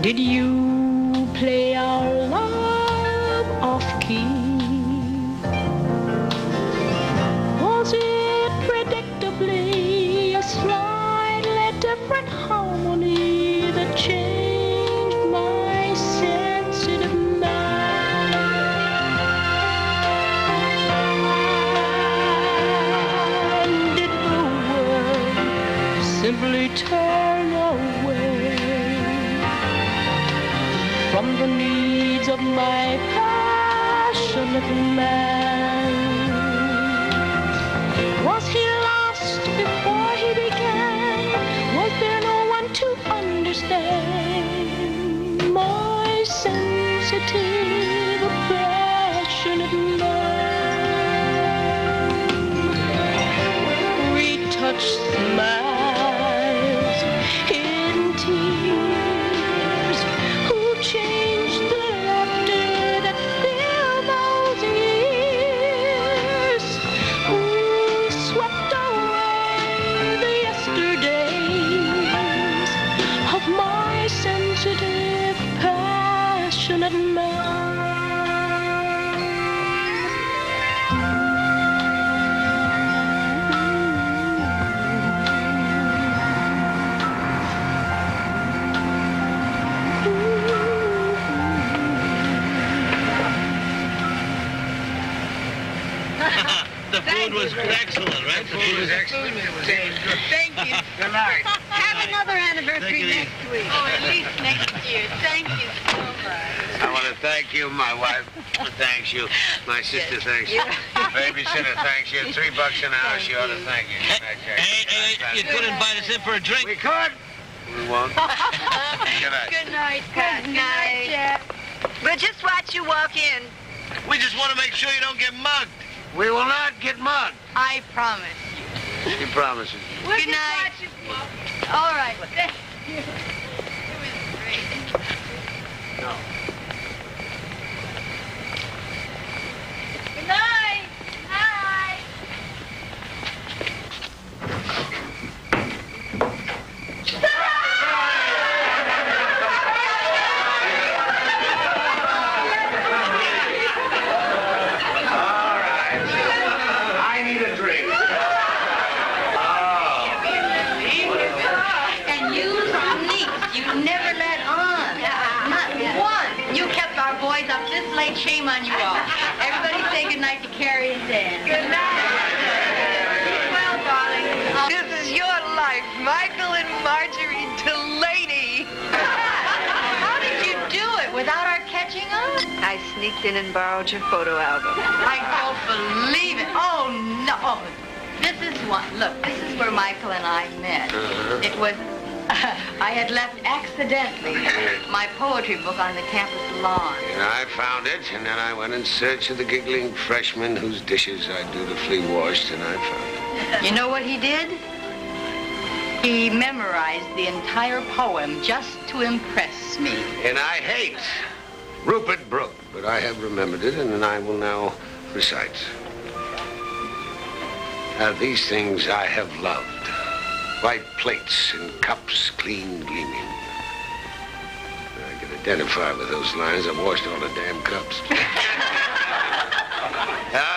Did you play our love off-key? Was it predictably a slightly different harmony that changed my sensitive mind? Did the world simply turn away from the needs of my passionate man? Was he lost before he began? Was there no one to understand my sensitive, passionate man? Retouched smiles, hidden tears, who changed the laughter that filled those years, who swept away the yesterdays of my sensitive, passionate man. The food was excellent, right? The food was excellent. Thank you. Good night. Have another anniversary next week. Oh, at least next year. Thank you so much. I want to thank you. My wife thanks you. My sister thanks you. Babysitter thanks you. $3 an hour. She ought to thank you. Hey, you couldn't invite us in for a drink? We could. We won't. Good night. Good night, Pat. Good night, Jeff. We'll just watch you walk in. We just want to make sure you don't get mugged. We will not get mugged. I promise. He promises. We'll Good just night. watch you walk. All right. Thank you. It was great. No. Good night. Hi. I need a drink. And you sneaked. You never let on. Not one. You kept our boys up this late. Shame on you all. Everybody say goodnight to Carrie and Dan. Good night. Well, darling. This is your life, Michael and Marjorie Delaney. How did you do it without our catching on? I sneaked in and borrowed your photo album. I don't believe it. Oh, no. Oh, this is one. Look, this is where Michael and I met. It was, I had left accidentally my poetry book on the campus lawn. And I found it, and then I went in search of the giggling freshman whose dishes I dutifully washed, and I found it. You know what he did? He memorized the entire poem just to impress me. And I hate Rupert Brooke, but I have remembered it, and I will now recite. These things I have loved. White plates and cups clean gleaming. I can identify with those lines. I've washed all the damn cups.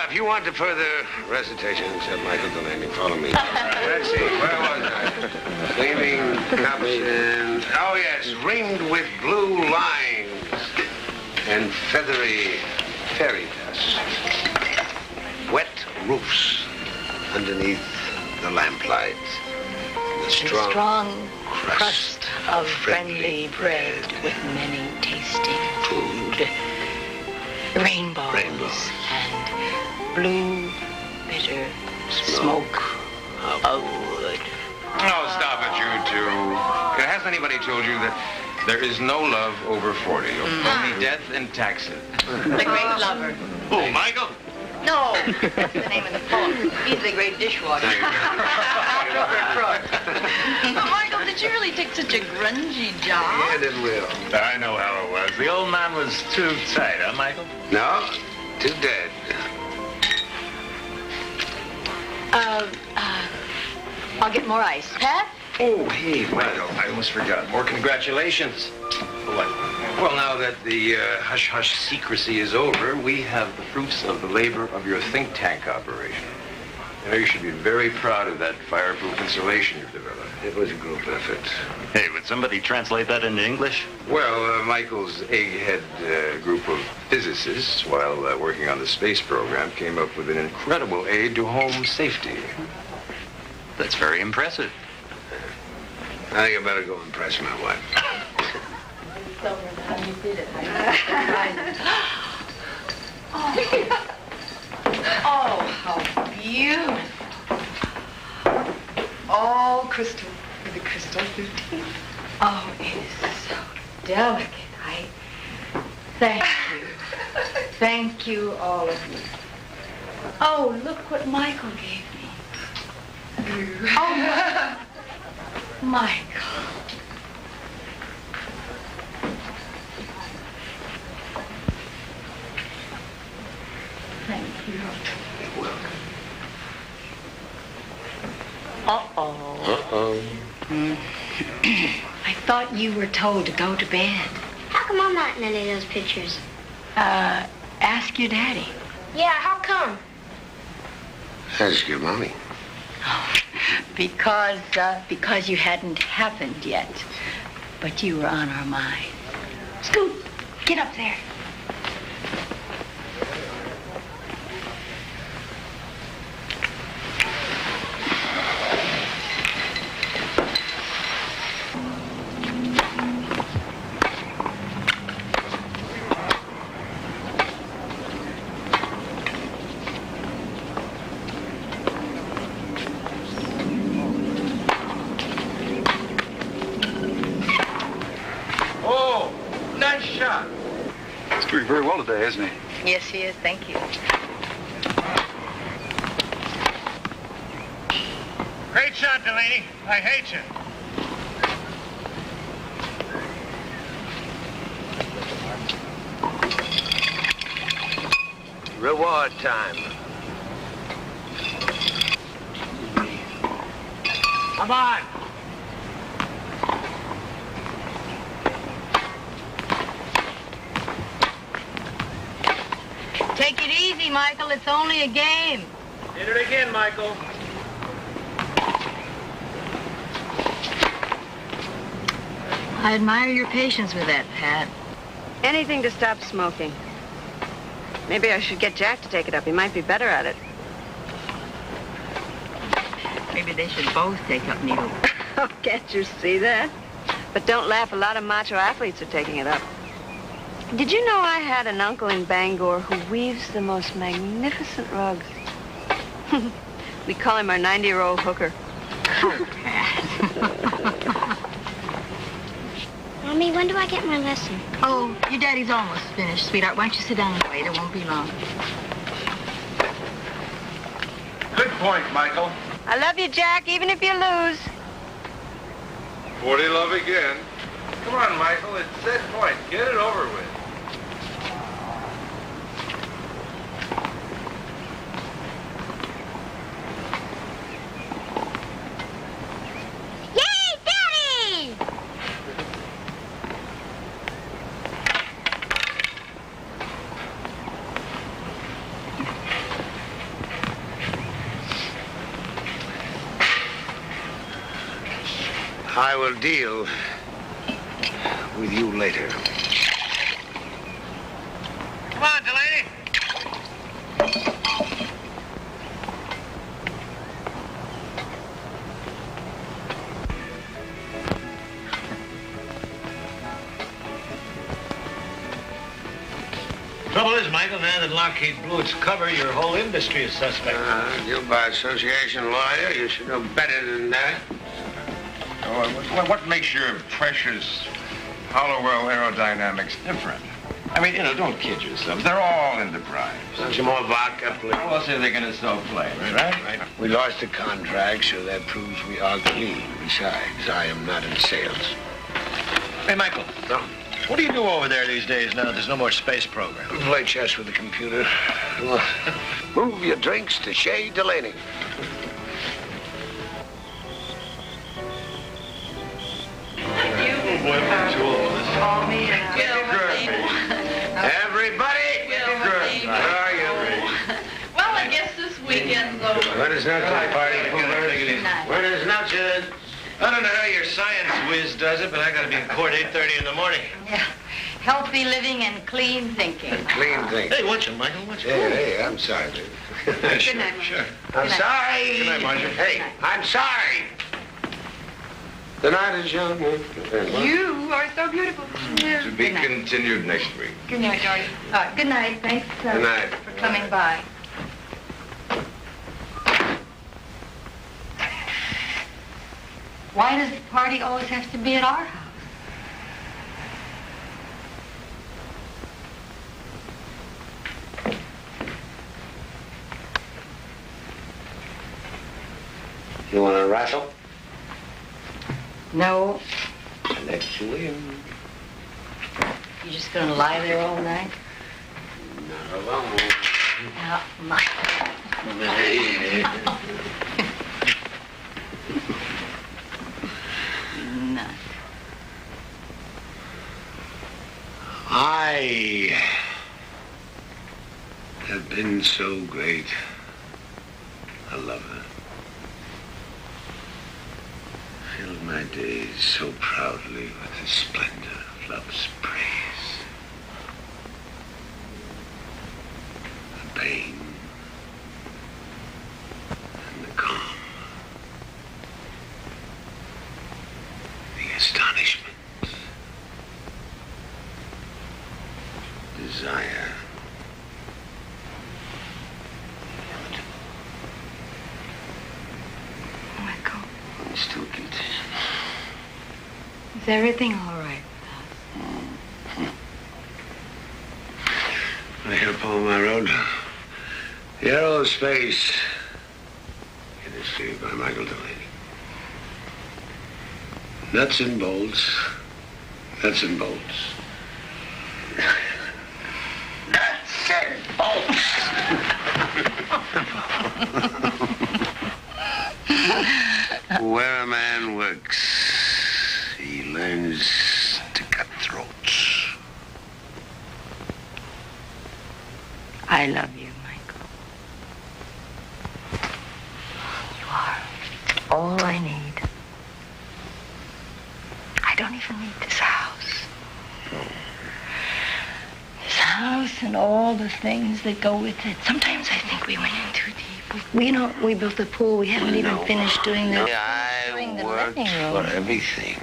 If you want a further recitation, said Michael Delaney, follow me. Let's see, where was I? Gleaming cups and... Oh, yes, ringed with blue lines and feathery fairy dust. Wet roofs underneath the lamplight. The strong crust of friendly bread with many tasting food. Rainbows and blue, bitter smoke of wood. Oh, stop it, you two. Has anybody told you that there is no love over 40? Only death and taxes. The great lover. Who, Michael? No, that's the name of the poem. He's the great dishwasher. Not Rupert Brooke. But Michael, did you really take such a grungy job? Yeah, it will. I know how it was. The old man was too tight, huh, Michael? No, too dead. I'll get more ice. Pat? Oh, hey, Michael, I almost forgot. More congratulations. What? Well, now that the hush-hush secrecy is over, we have the fruits of the labor of your think tank operation. You know, you should be very proud of that fireproof insulation you've developed. It was a group effort. Hey, would somebody translate that into English? Well, Michael's egghead group of physicists, while working on the space program, came up with an incredible aid to home safety. That's very impressive. I think I better go impress my wife. Oh, how beautiful. All crystal with a crystal 15. Oh, it is so delicate. Thank you. Thank you, all of you. Oh, look what Michael gave me. Oh, Michael. Thank you. You're welcome. Uh-oh. I thought you were told to go to bed. How come I'm not in any of those pictures? Ask your daddy. Yeah, how come? Ask your mommy. Because you hadn't happened yet. But you were on our mind. Scoot, get up there. Doing very well today, isn't he? Yes, he is. Thank you. Great shot, Delaney. I hate you. Reward time. Come on. Take it easy, Michael. It's only a game. Hit it again, Michael. I admire your patience with that, Pat. Anything to stop smoking. Maybe I should get Jack to take it up. He might be better at it. Maybe they should both take up needle. Oh, can't you see that? But don't laugh. A lot of macho athletes are taking it up. Did you know I had an uncle in Bangor who weaves the most magnificent rugs? We call him our 90-year-old hooker. Oh, Pat. Mommy, when do I get my lesson? Oh, your daddy's almost finished, sweetheart. Why don't you sit down and wait? It won't be long. Good point, Michael. I love you, Jack, even if you lose. 40 love again. Come on, Michael. It's set point. Get it over with. Yay, Daddy! I will deal with you later. Come on, Delaney. Trouble is, Michael, now that Lockheed blew its cover, your whole industry is suspect. You by association lawyer, you should know better than that. What makes your precious Hollowell aerodynamics different? I mean, don't kid yourself. They're all in the primes. Some more vodka, please. Well, say they're going to sell planes, right? We lost the contract, so that proves we are clean. Besides, I am not in sales. Hey, Michael. No? What do you do over there these days now that there's no more space program? Play chess with the computer. Move your drinks to Shea Delaney. call me. Everybody, good. Where are you? Well, I guess this weekend's over. Buenas noches, party poopers. Buenas noches. I don't know how your science whiz does it, but I gotta be in court 8:30 in the morning. Yeah. Healthy living and clean thinking. Clean thing. Hey, watch it, Michael. Watch it. Hey, I'm sorry, baby. Good night, Marjorie. Sure. I'm sorry. Good night, Marjorie. Hey, I'm sorry. The night is young. You are so beautiful. To be continued next week. Good night, George. Good night. Thanks Good night. for coming by. Why does the party always have to be at our house? You want to wrestle? No. I'll let you in. You just gonna lie there all night? Not alone. My. Nut. I have been so great. I love her. Filled my days so proudly with the splendor of love's praise. The pain and the calm. The astonishment. Desire. Michael, I'm still content. is everything all right? I hit a poem I wrote. The Arrow of Space. Illustrated by Michael Delaney. Nuts and bolts. Nuts and bolts. Nuts and bolts. Where a man works, he learns to cut throats. I love you, Michael. You are all I need. I don't even need this house. This house and all the things that go with it. Sometimes I think we went in too deep. We built the pool. We haven't even finished doing the I worked for everything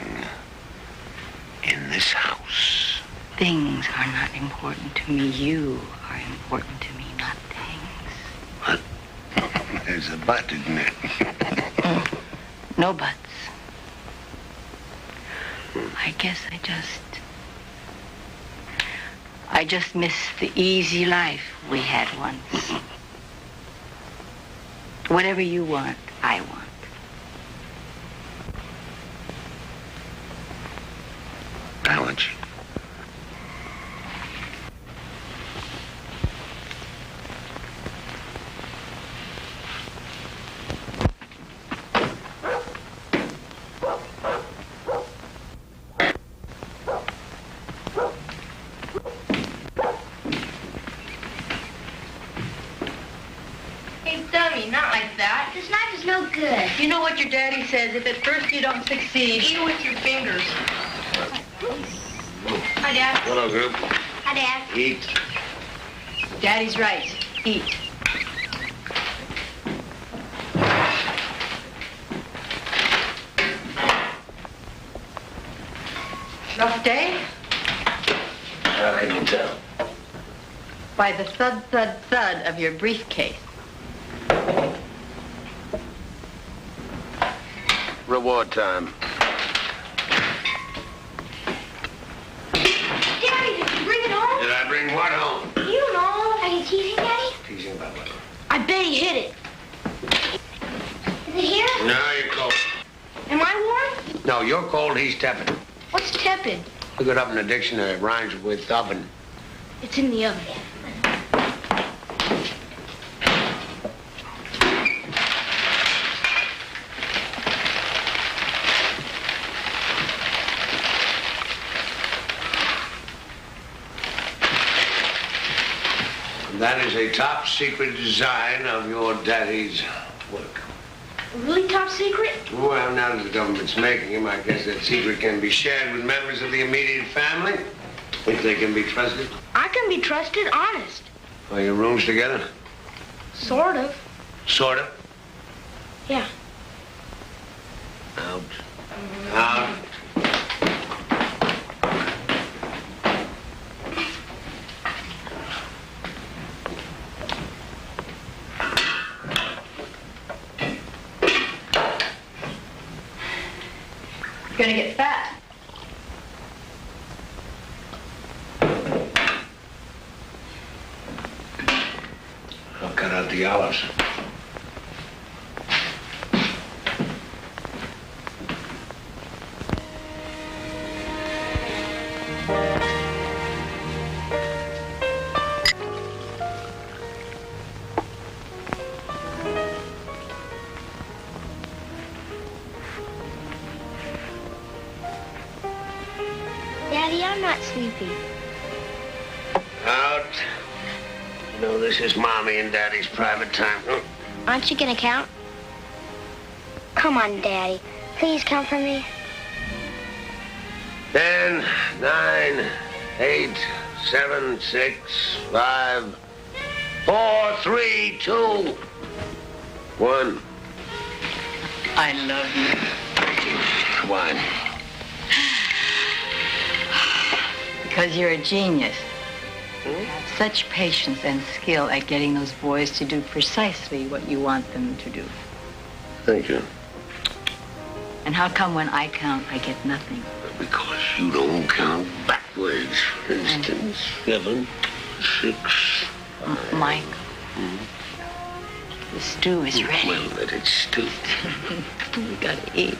in this house. Things are not important to me. You are important to me, not things. What? There's a but, isn't there? No buts. I guess I just miss the easy life we had once. Whatever you want, I want. I want you. Hey, dummy, not like that. This knife is no good. You know what your daddy says, if at first you don't succeed, eat with your fingers. Hi, Dad. Hello, group. Hi, Dad. Eat. Daddy's right. Eat. Rough day? How can you tell? By the thud, thud, thud of your briefcase. Reward time. Daddy, did you bring it home? Did I bring what home? You don't know. Are you teasing, Daddy? Teasing about what? I bet he hid it. Is it here? No, you're cold. Am I warm? No, you're cold, he's tepid. What's tepid? Look it up in the dictionary. It rhymes with oven. It's in the oven. That is a top secret design of your daddy's work. Really top secret? Well, now that the government's making him, I guess that secret can be shared with members of the immediate family, if they can be trusted. I can be trusted, honest. Are your rooms together? Sort of. Sort of. Yeah. Out. Out. You're gonna get fat. I'll cut out the olives. Daddy, I'm not sleepy. Out. No, this is Mommy and Daddy's private time. Aren't you gonna count? Come on, Daddy. Please count for me. 10, 9, 8, 7, 6, 5, 4, 3, 2, 1. I love you. Why? Because you're a genius. You have such patience and skill at getting those boys to do precisely what you want them to do. Thank you. And how come when I count, I get nothing? Because you don't count backwards. For instance, 7, 6, 5. Mike, the stew is ready. Well, let it stew. We gotta eat.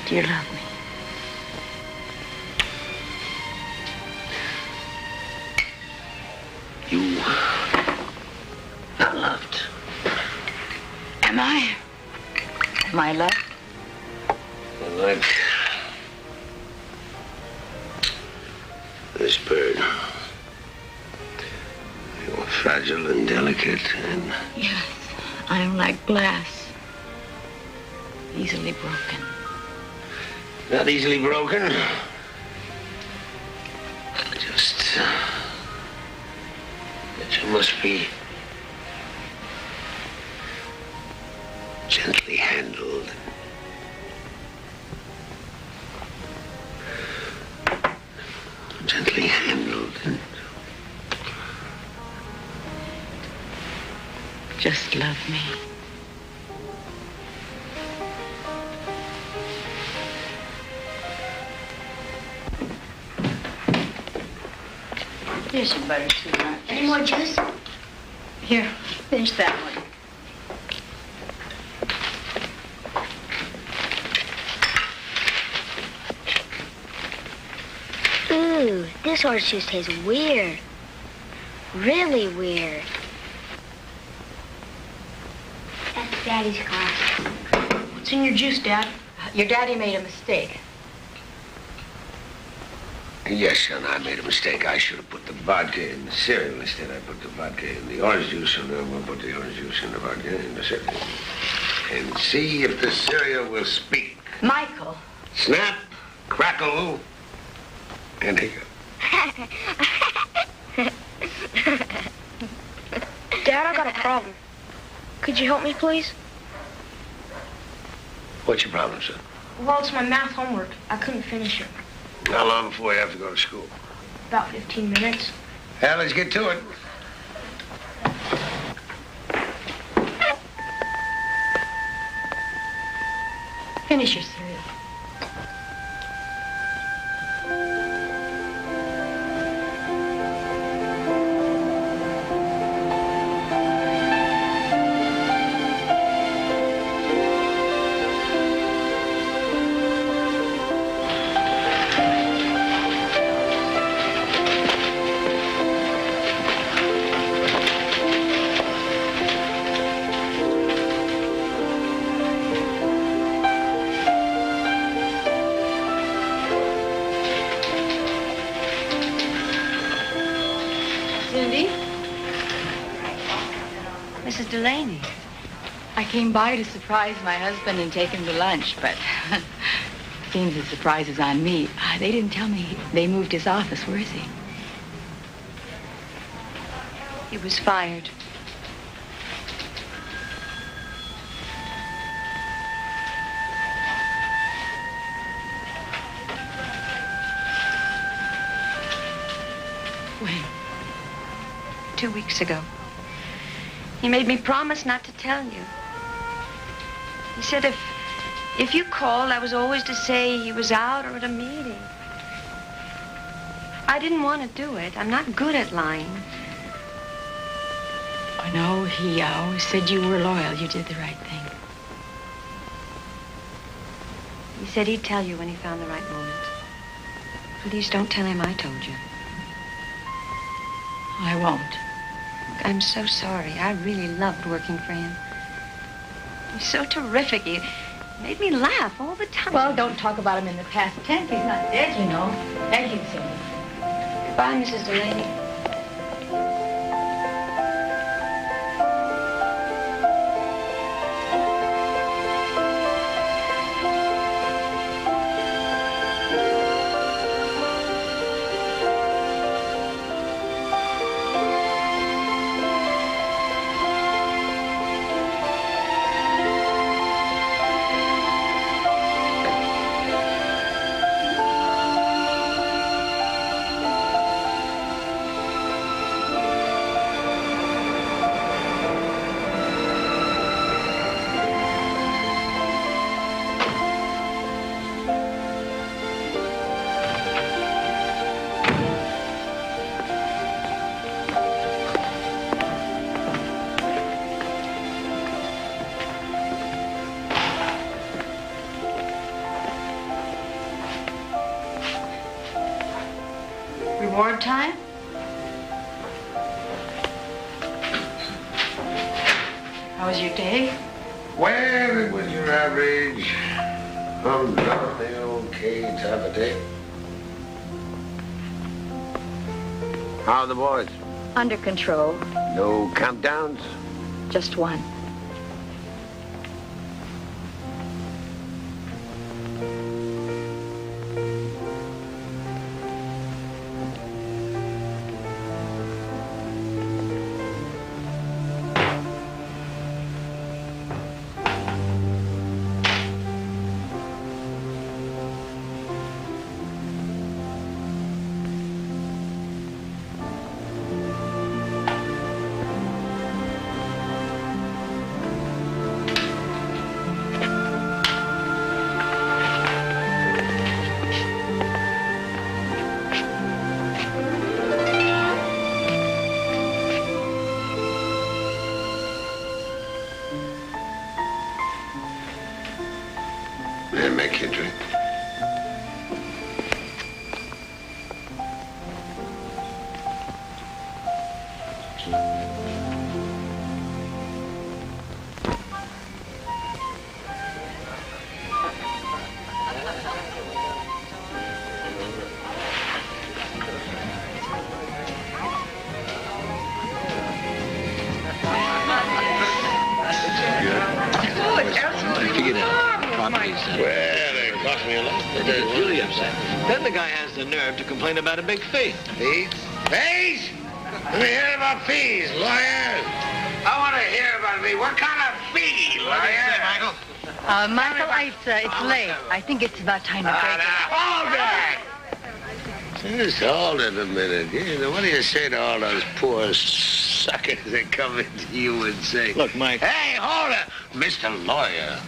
Do you love me? You are loved. Am I? Am I loved? Like this bird. You're fragile and delicate and... Yes, I am like glass. Easily broken. Not easily broken. Just... that you must be... gently handled. Gently handled. Just love me. Here's your butter, sweetheart. Any more juice? Here, finish that one. Ooh, this orange juice tastes weird. Really weird. That's Daddy's car. What's in your juice, Dad? Your daddy made a mistake. Yes, son, I made a mistake. I should have put the vodka in the cereal. Instead, I put the vodka in the orange juice, and then we'll put the orange juice in the vodka in the cereal. And see if the cereal will speak. Michael. Snap, crackle, and hiccup. Dad, I got a problem. Could you help me, please? What's your problem, son? Well, it's my math homework. I couldn't finish it. How long before you have to go to school? About 15 minutes. Well, let's get to it. Finish your cereal. Cindy? Mrs. Delaney. I came by to surprise my husband and take him to lunch, but seems the surprise is on me. They didn't tell me they moved his office. Where is he? He was fired. When? 2 weeks ago. He made me promise not to tell you. He said if you called, I was always to say he was out or at a meeting. I didn't want to do it. I'm not good at lying. Oh, no, he always said you were loyal. You did the right thing. He said he'd tell you when he found the right moment. Please don't tell him I told you. I won't. I'm so sorry. I really loved working for him. He's so terrific. He made me laugh all the time. Well, don't talk about him in the past tense. He's not dead, you know. Thank you, Cindy. Goodbye, Mrs. Delaney. Reward time? How was your day? Well, it was your average, humdrum, okay type of day. How are the boys? Under control. No countdowns? Just one. May I make you a drink? Well, it cost me a lot. It's really upset. Then the guy has the nerve to complain about a big fee. Fees? Fees? Let me hear about fees, lawyer. I want to hear about a fee. What kind of fee, lawyer? Michael? Michael, it's late. I think it's about time to break it. Hold it! Just hold it a minute. You know, what do you say to all those poor suckers that come into you and say, Look, Mike. Hey, hold it! Mr. Lawyer.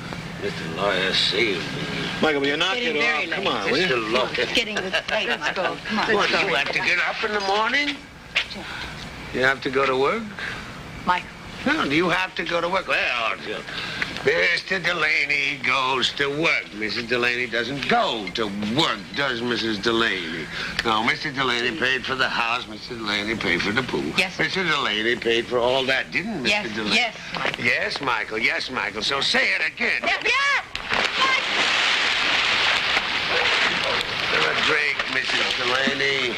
Mr. Lawyer, save me. Michael, will you knock Getting it very off? late. Come on, will you? Mr. Lawyer. It's getting late. Let's go. Come on. What, you have to get up in the morning? You have to go to work? Michael. No, do you have to go to work? Well, Mr. Delaney goes to work. Mrs. Delaney doesn't go to work, does Mrs. Delaney? No, Mr. Delaney paid for the house. Mr. Delaney paid for the pool. Yes, sir. Mr. Delaney paid for all that, didn't Mr. Yes, Delaney? yes, Michael. Yes, Michael. Yes, Michael. So say it again. Yeah. Have a drink, Mrs. Delaney.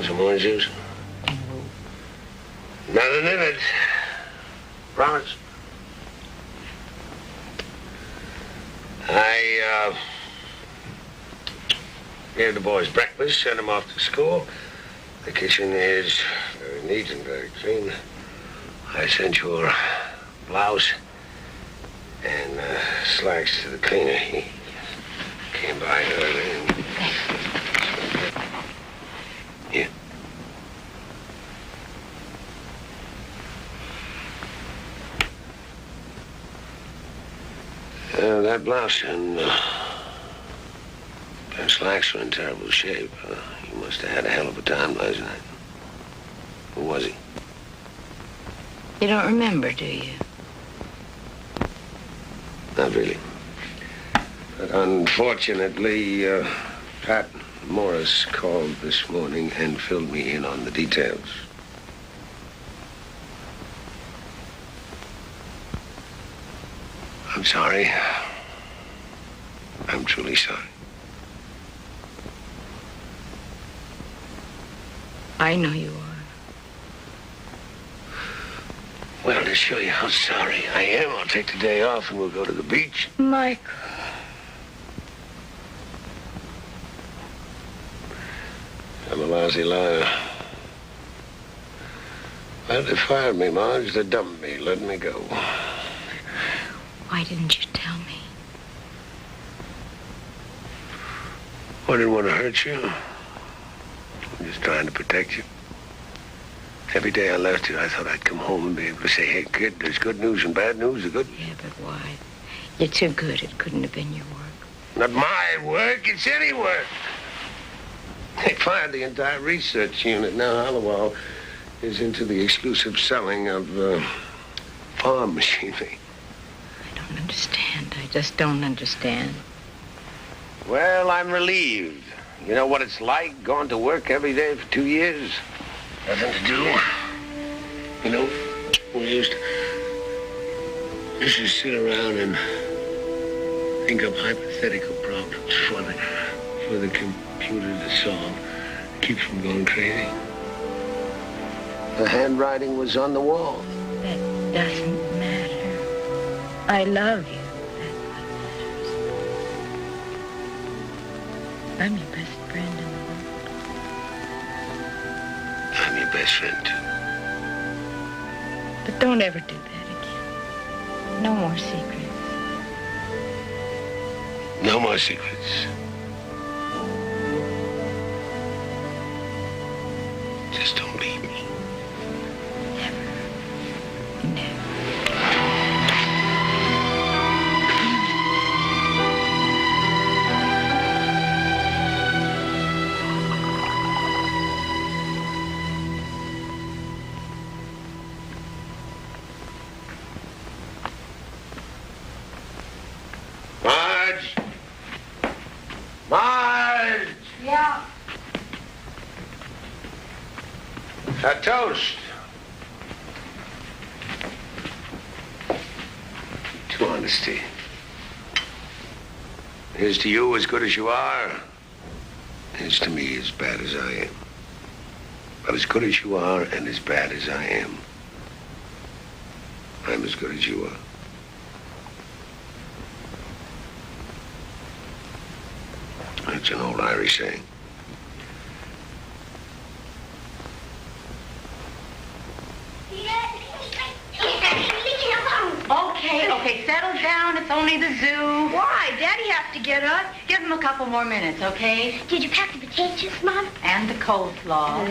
Want some orange juice? Nothing in it. Promise. I gave the boys breakfast, sent them off to school. The kitchen is very neat and very clean. I sent your blouse and slacks to the cleaner. He came by early and... Here. That blouse and slacks are in terrible shape. You must have had a hell of a time last night. Who was he? You don't remember, do you? Not really. But unfortunately, Pat Morris called this morning and filled me in on the details. I'm sorry. I'm truly sorry. I know you are. Well, to show you how sorry I am, I'll take the day off and we'll go to the beach. Michael. I'm a lousy liar. Well, they fired me, Marge. They dumped me, let me go. Why didn't you tell me? I didn't want to hurt you. I'm just trying to protect you. Every day I left you, I thought I'd come home and be able to say, hey, kid, there's good news and bad news. The good... Yeah, but why? You're too good. It couldn't have been your work. Not my work. It's any work. They fired the entire research unit. Now Hollowell is into the exclusive selling of farm machinery. I don't understand. I just don't understand. Well, I'm relieved. You know what it's like going to work every day for 2 years? Nothing to do. You know, we used to sit around and think up hypothetical problems for the computer to solve. Keep from going crazy. The handwriting was on the wall. That doesn't matter. I love you. That's what matters. I'm your best friend in the world. I'm your best friend, too. But don't ever do that again. No more secrets. No more secrets. Just don't leave me. Never. Never. Marge! Marge! Yeah. A toast. To honesty. Here's to you as good as you are. Here's to me as bad as I am. But as good as you are and as bad as I am, I'm as good as you are. That's an old Irish saying. Okay, settle down. It's only the zoo. Why? Daddy has to get up. Give him a couple more minutes, okay? Did you pack the potato chips, Mom? And the coleslaw.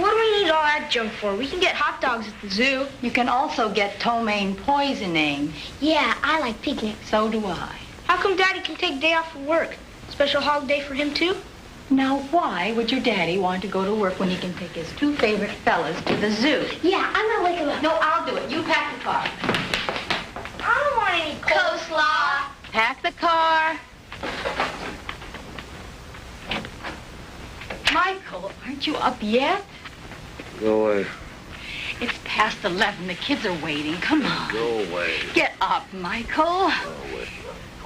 What do we need all that junk for? We can get hot dogs at the zoo. You can also get ptomaine poisoning. Yeah, I like picnics. So do I. How come Daddy can take a day off from work? Special holiday for him, too? Now, why would your daddy want to go to work when he can take his two favorite fellas to the zoo? Yeah, I'm gonna wake him up. No, I'll do it. You pack the car. I don't want any coleslaw. Pack the car. Michael, aren't you up yet? Go away. It's past 11. The kids are waiting. Come on. Go away. Get up, Michael. Go away.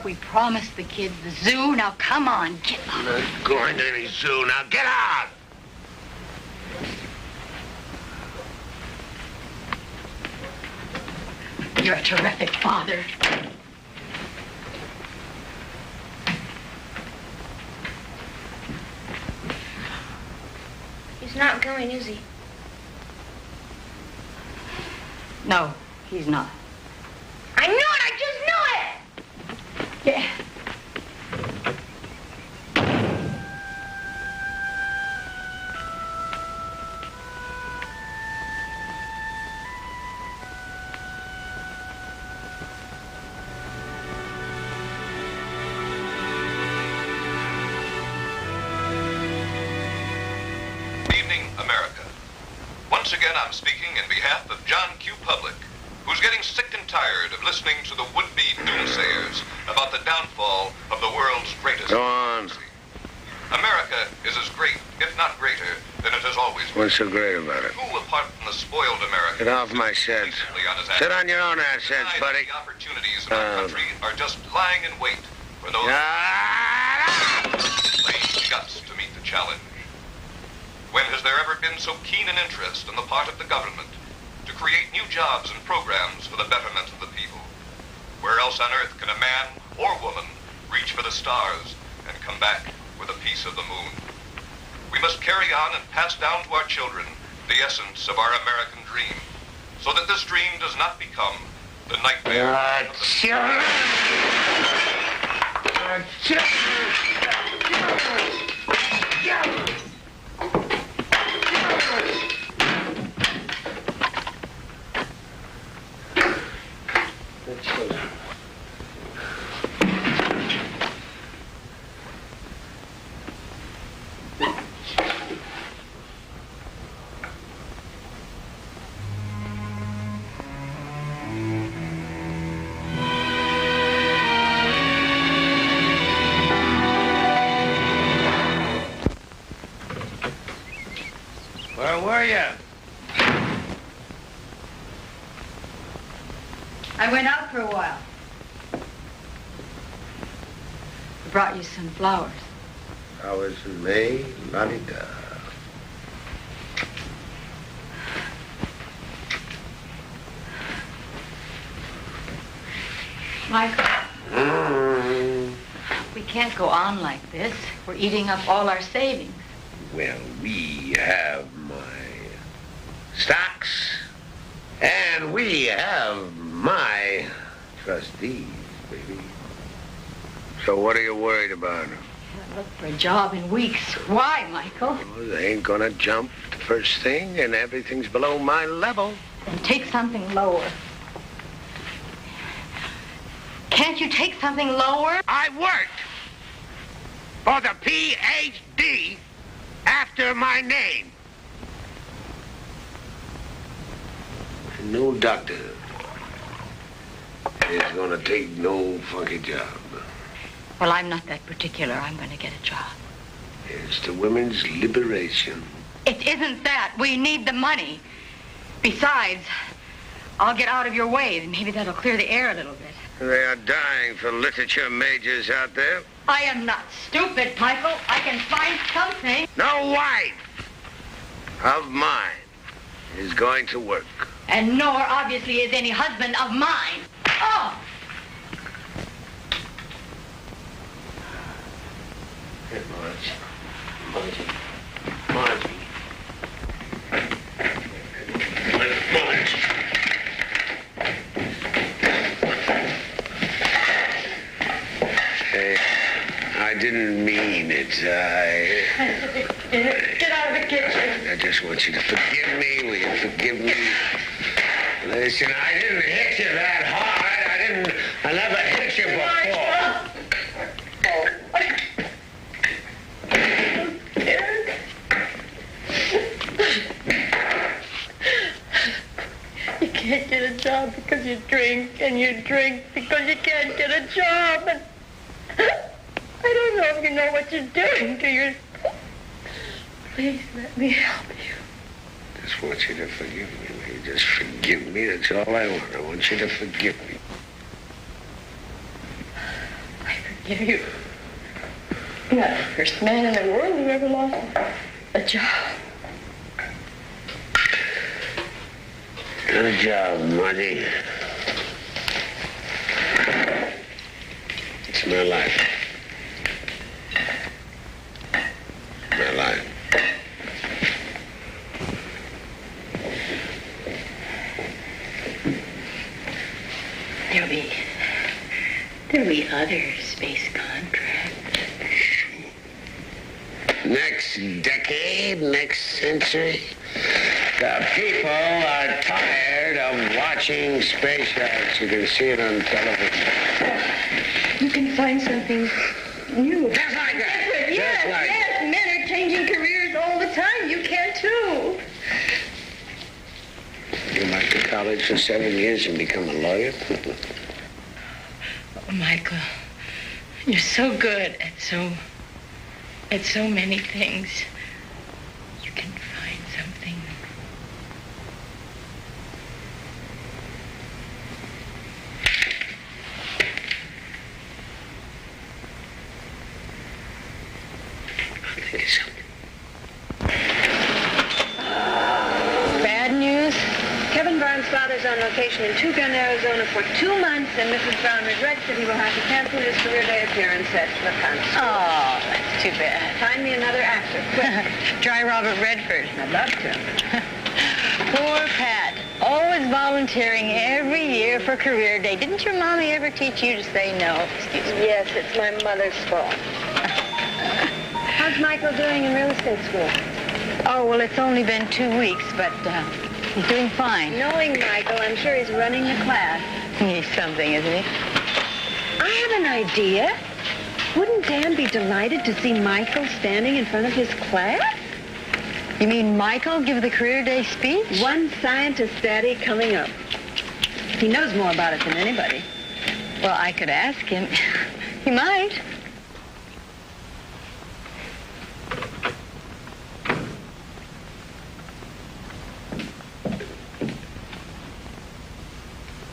We promised the kids the zoo. Now, come on. Get up. I'm not going to any zoo. Now, get out! You're a terrific father. He's not going, is he? No, he's not. I knew it! I just knew it! Yeah. Once again, I'm speaking in behalf of John Q. Public, who's getting sick and tired of listening to the would-be doomsayers about the downfall of the world's greatest. Go on. America is as great, if not greater, than it has always been. What's so great about it? Who, apart from the spoiled American... Get off my sheds. Sit on your own assets, buddy. The opportunities in our country are just lying in wait for those plain guts to meet the challenge. When has there ever been so keen an interest on the part of the government to create new jobs and programs for the betterment of the people? Where else on earth can a man or woman reach for the stars and come back with a piece of the moon? We must carry on and pass down to our children the essence of our American dream, so that this dream does not become the nightmare of the children. Where were you? I went out for a while. I brought you some flowers. Flowers in May, la-di-da. Michael, we can't go on like this. We're eating up all our savings. Well, we have my stocks, and we have my trustees, baby. So what are you worried about? I haven't looked for a job in weeks. Why, Michael? Well, they ain't gonna jump the first thing, and everything's below my level. Then take something lower. Can't you take something lower? I worked for the Ph.D. after my name. No doctor is gonna take no funky job. Well, I'm not that particular. I'm going to get a job. It's the women's liberation. It isn't that. We need the money. Besides, I'll get out of your way. Maybe that'll clear the air a little bit. They are dying for literature majors out there. I am not stupid, Michael. I can find something. No wife of mine is going to work. And nor, obviously, is any husband of mine. Oh! Hey, Margie. Margie. Hey, I didn't mean it. Get out of the kitchen. I just want you to forgive me. Will you forgive me? Listen, I didn't hit you that hard. I never hit you before. You can't get a job because you drink, and you drink because you can't get a job. And I don't know if you know what you're doing to yourself. Please let me help you. I just want you to forgive me. Will you just forgive me? That's all I want. I want you to forgive me. I forgive you. You're not the first man in the world who ever lost a job. Good job, Marty. My life. My life. There'll be other space contracts. Next decade, next century, the people are tired of watching space shows. You can see it on television. You can find something new. Just like that. Yes, Just like yes. Men are changing careers all the time. You can too. You went to college for 7 years and become a lawyer? Oh, Michael, you're so good at so many things. You can find something. I'll think of something. Bad news. Kevin Brown's father's on location in Tucson, Arizona for 2 months, and Mrs. Brown regrets that he will have to cancel his career day appearance at the concert. Oh, that's too bad. Find me another actor, quick. Try Robert Redford. I'd love to. Poor Pat. Always volunteering every year for career day. Didn't your mommy ever teach you to say no? Excuse me. Yes, it's my mother's fault. How's Michael doing in real estate school? Oh, well, it's only been 2 weeks, but he's doing fine. Knowing Michael, I'm sure he's running the class. He's something, isn't he? I have an idea. Wouldn't Dan be delighted to see Michael standing in front of his class? You mean Michael give the career day speech? One scientist, Daddy, coming up. He knows more about it than anybody. Well, I could ask him. He might.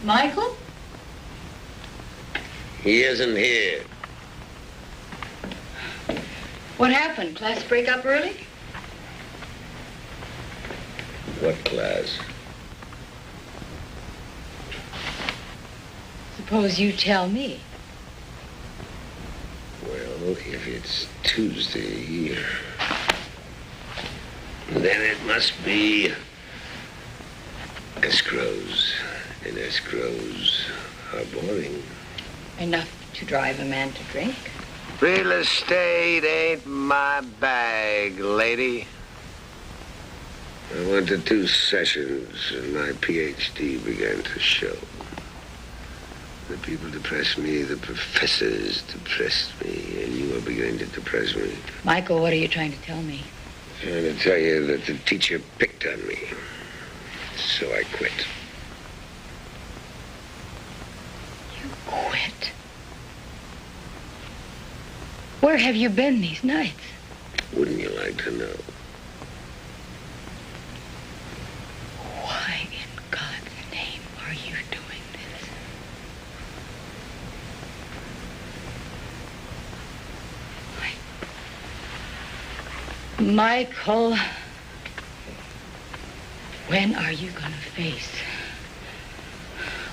Michael? He isn't here. What happened? Class break up early? What class? Suppose you tell me. Well, if it's Tuesday, then it must be escrows. And escrows are boring. Enough to drive a man to drink. Real estate ain't my bag, lady. I went to 2 sessions and my PhD began to show. The people depressed me, the professors depressed me, and you are beginning to depress me. Michael, what are you trying to tell me? I'm trying to tell you that the teacher picked on me. So I quit. Quit? Where have you been these nights? Wouldn't you like to know? Why in God's name are you doing this? Michael, when are you going to face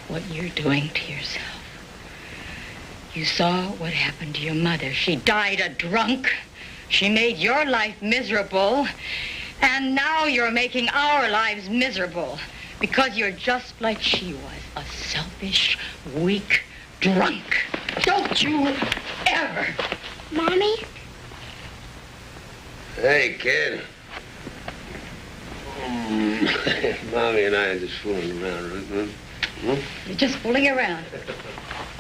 what you're doing to yourself? You saw what happened to your mother. She died a drunk. She made your life miserable. And now you're making our lives miserable because you're just like she was, a selfish, weak drunk. Don't you ever. Mommy? Hey, kid. Mommy and I are just fooling around. You're just fooling around.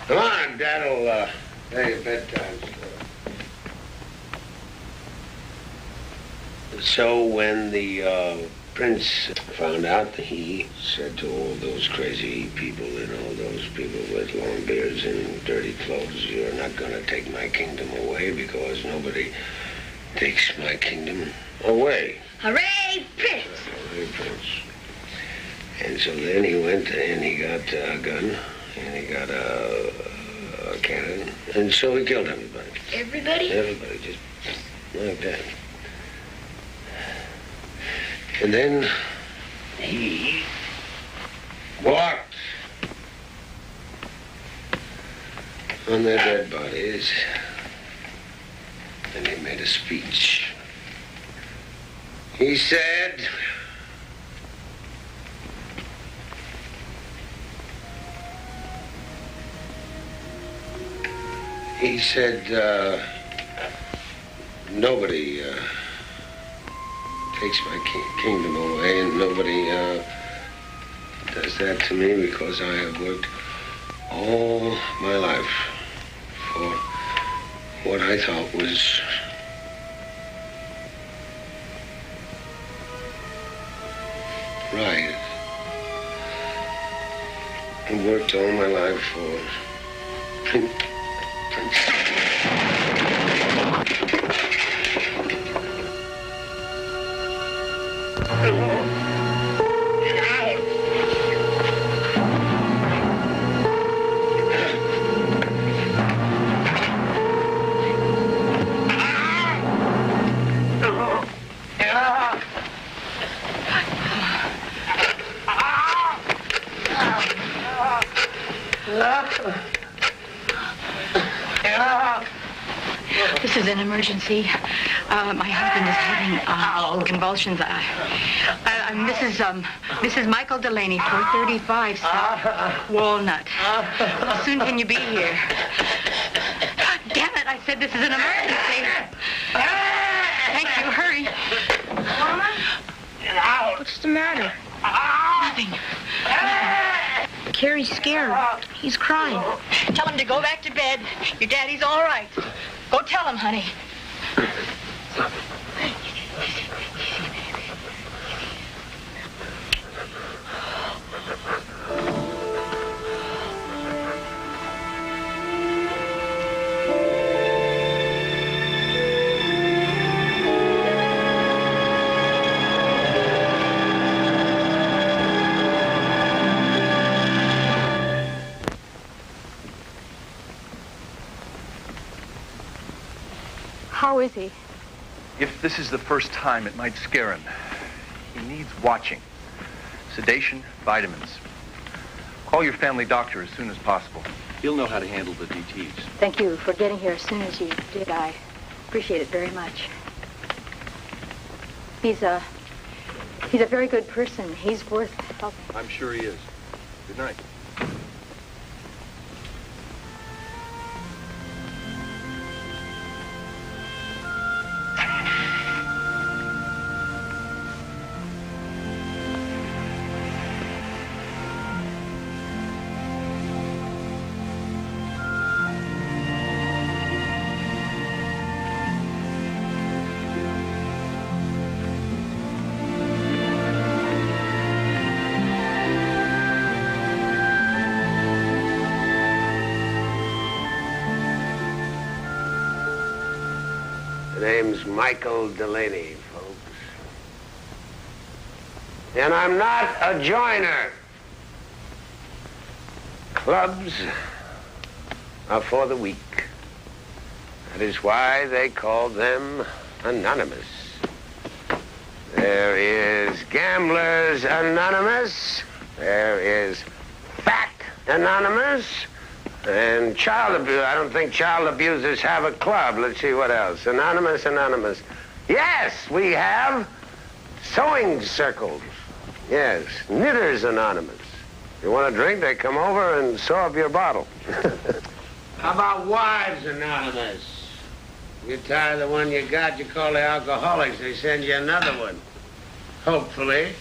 Come on, Dad'll tell you bedtime. So when the prince found out, he said to all those crazy people and all those people with long beards and dirty clothes, you're not going to take my kingdom away because nobody takes my kingdom away. Hooray, Prince! Hooray, Prince. And so then he went and he got a gun and he got a cannon, and so he killed everybody. Everybody? Everybody, just like that. And then he walked on their dead bodies. And he made a speech. He said, nobody takes my kingdom away, and nobody does that to me, because I have worked all my life for what I thought was right. I worked all my life for Prince. This is an emergency. My husband is having convulsions. I'm Mrs. Michael Delaney, 435 South Walnut. How soon can you be here? Damn it, I said this is an emergency. Thank you, hurry. Mama? What's the matter? Nothing. Carrie's scared. He's crying. Tell him to go back to bed. Your daddy's all right. Go tell him, honey. How is he? If this is the first time, it might scare him. He needs watching. Sedation, vitamins. Call your family doctor as soon as possible. He'll know how to handle the DTs. Thank you for getting here as soon as you did. I appreciate it very much. He's a very good person. He's worth helping. I'm sure he is. Good night. Name's Michael Delaney, folks. And I'm not a joiner. Clubs are for the weak. That is why they call them anonymous. There is Gamblers Anonymous. There is Fat Anonymous. And child abuse. I don't think child abusers have a club. Let's see what else. Anonymous. Yes, we have sewing circles. Yes, Knitters Anonymous. You want a drink, they come over and sew up your bottle. How about Wives Anonymous? You tire the one you got, you call the alcoholics. They send you another one. Hopefully.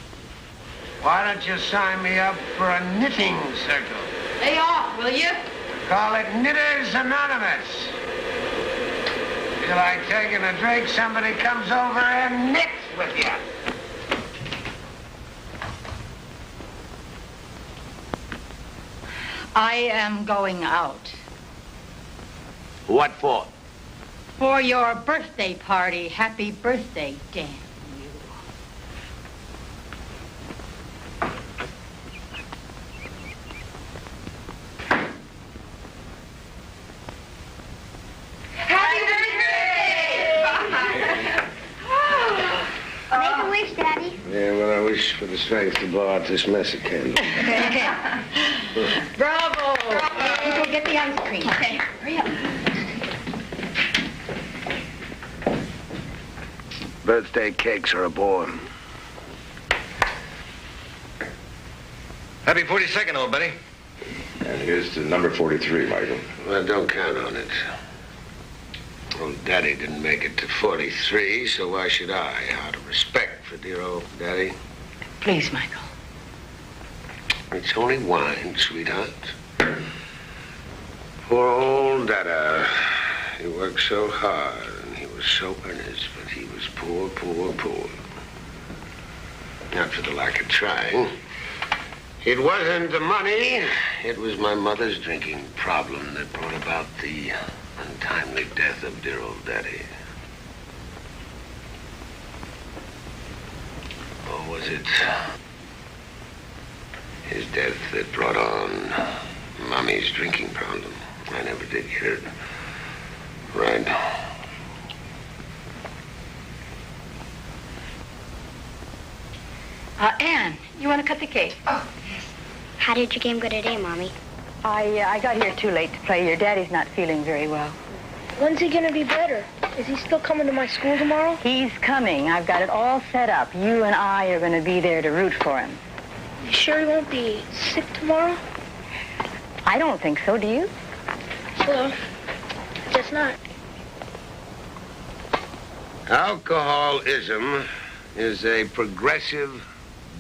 Why don't you sign me up for a knitting circle? Lay off, will you? Call it Knitters Anonymous. Feel like taking a drink, somebody comes over and knits with you. I am going out. What for? For your birthday party. Happy birthday, Dan. Yeah, well, I wish for the strength to blow out this mess of candles. Bravo! get the ice cream. Okay, hurry up. Birthday cakes are a bore. Happy 42nd, old buddy. And here's to number 43, Michael. Well, don't count on it. Old Daddy didn't make it to 43, so why should I? Out of respect for dear old Daddy. Please, Michael. It's only wine, sweetheart. Poor old Dada. He worked so hard, and he was so earnest, but he was poor, poor, poor. Not for the lack of trying. It wasn't the money. It was my mother's drinking problem that brought about the untimely death of dear old Daddy. Or was it his death that brought on Mommy's drinking problem? I never did get it right. Anne, you want to cut the cake? Oh, yes. How did your game go today, Mommy? I got here too late to play. Your daddy's not feeling very well. When's he gonna be better? Is he still coming to my school tomorrow? He's coming. I've got it all set up. You and I are going to be there to root for him. You sure he won't be sick tomorrow? I don't think so, do you? Well, guess not. Alcoholism is a progressive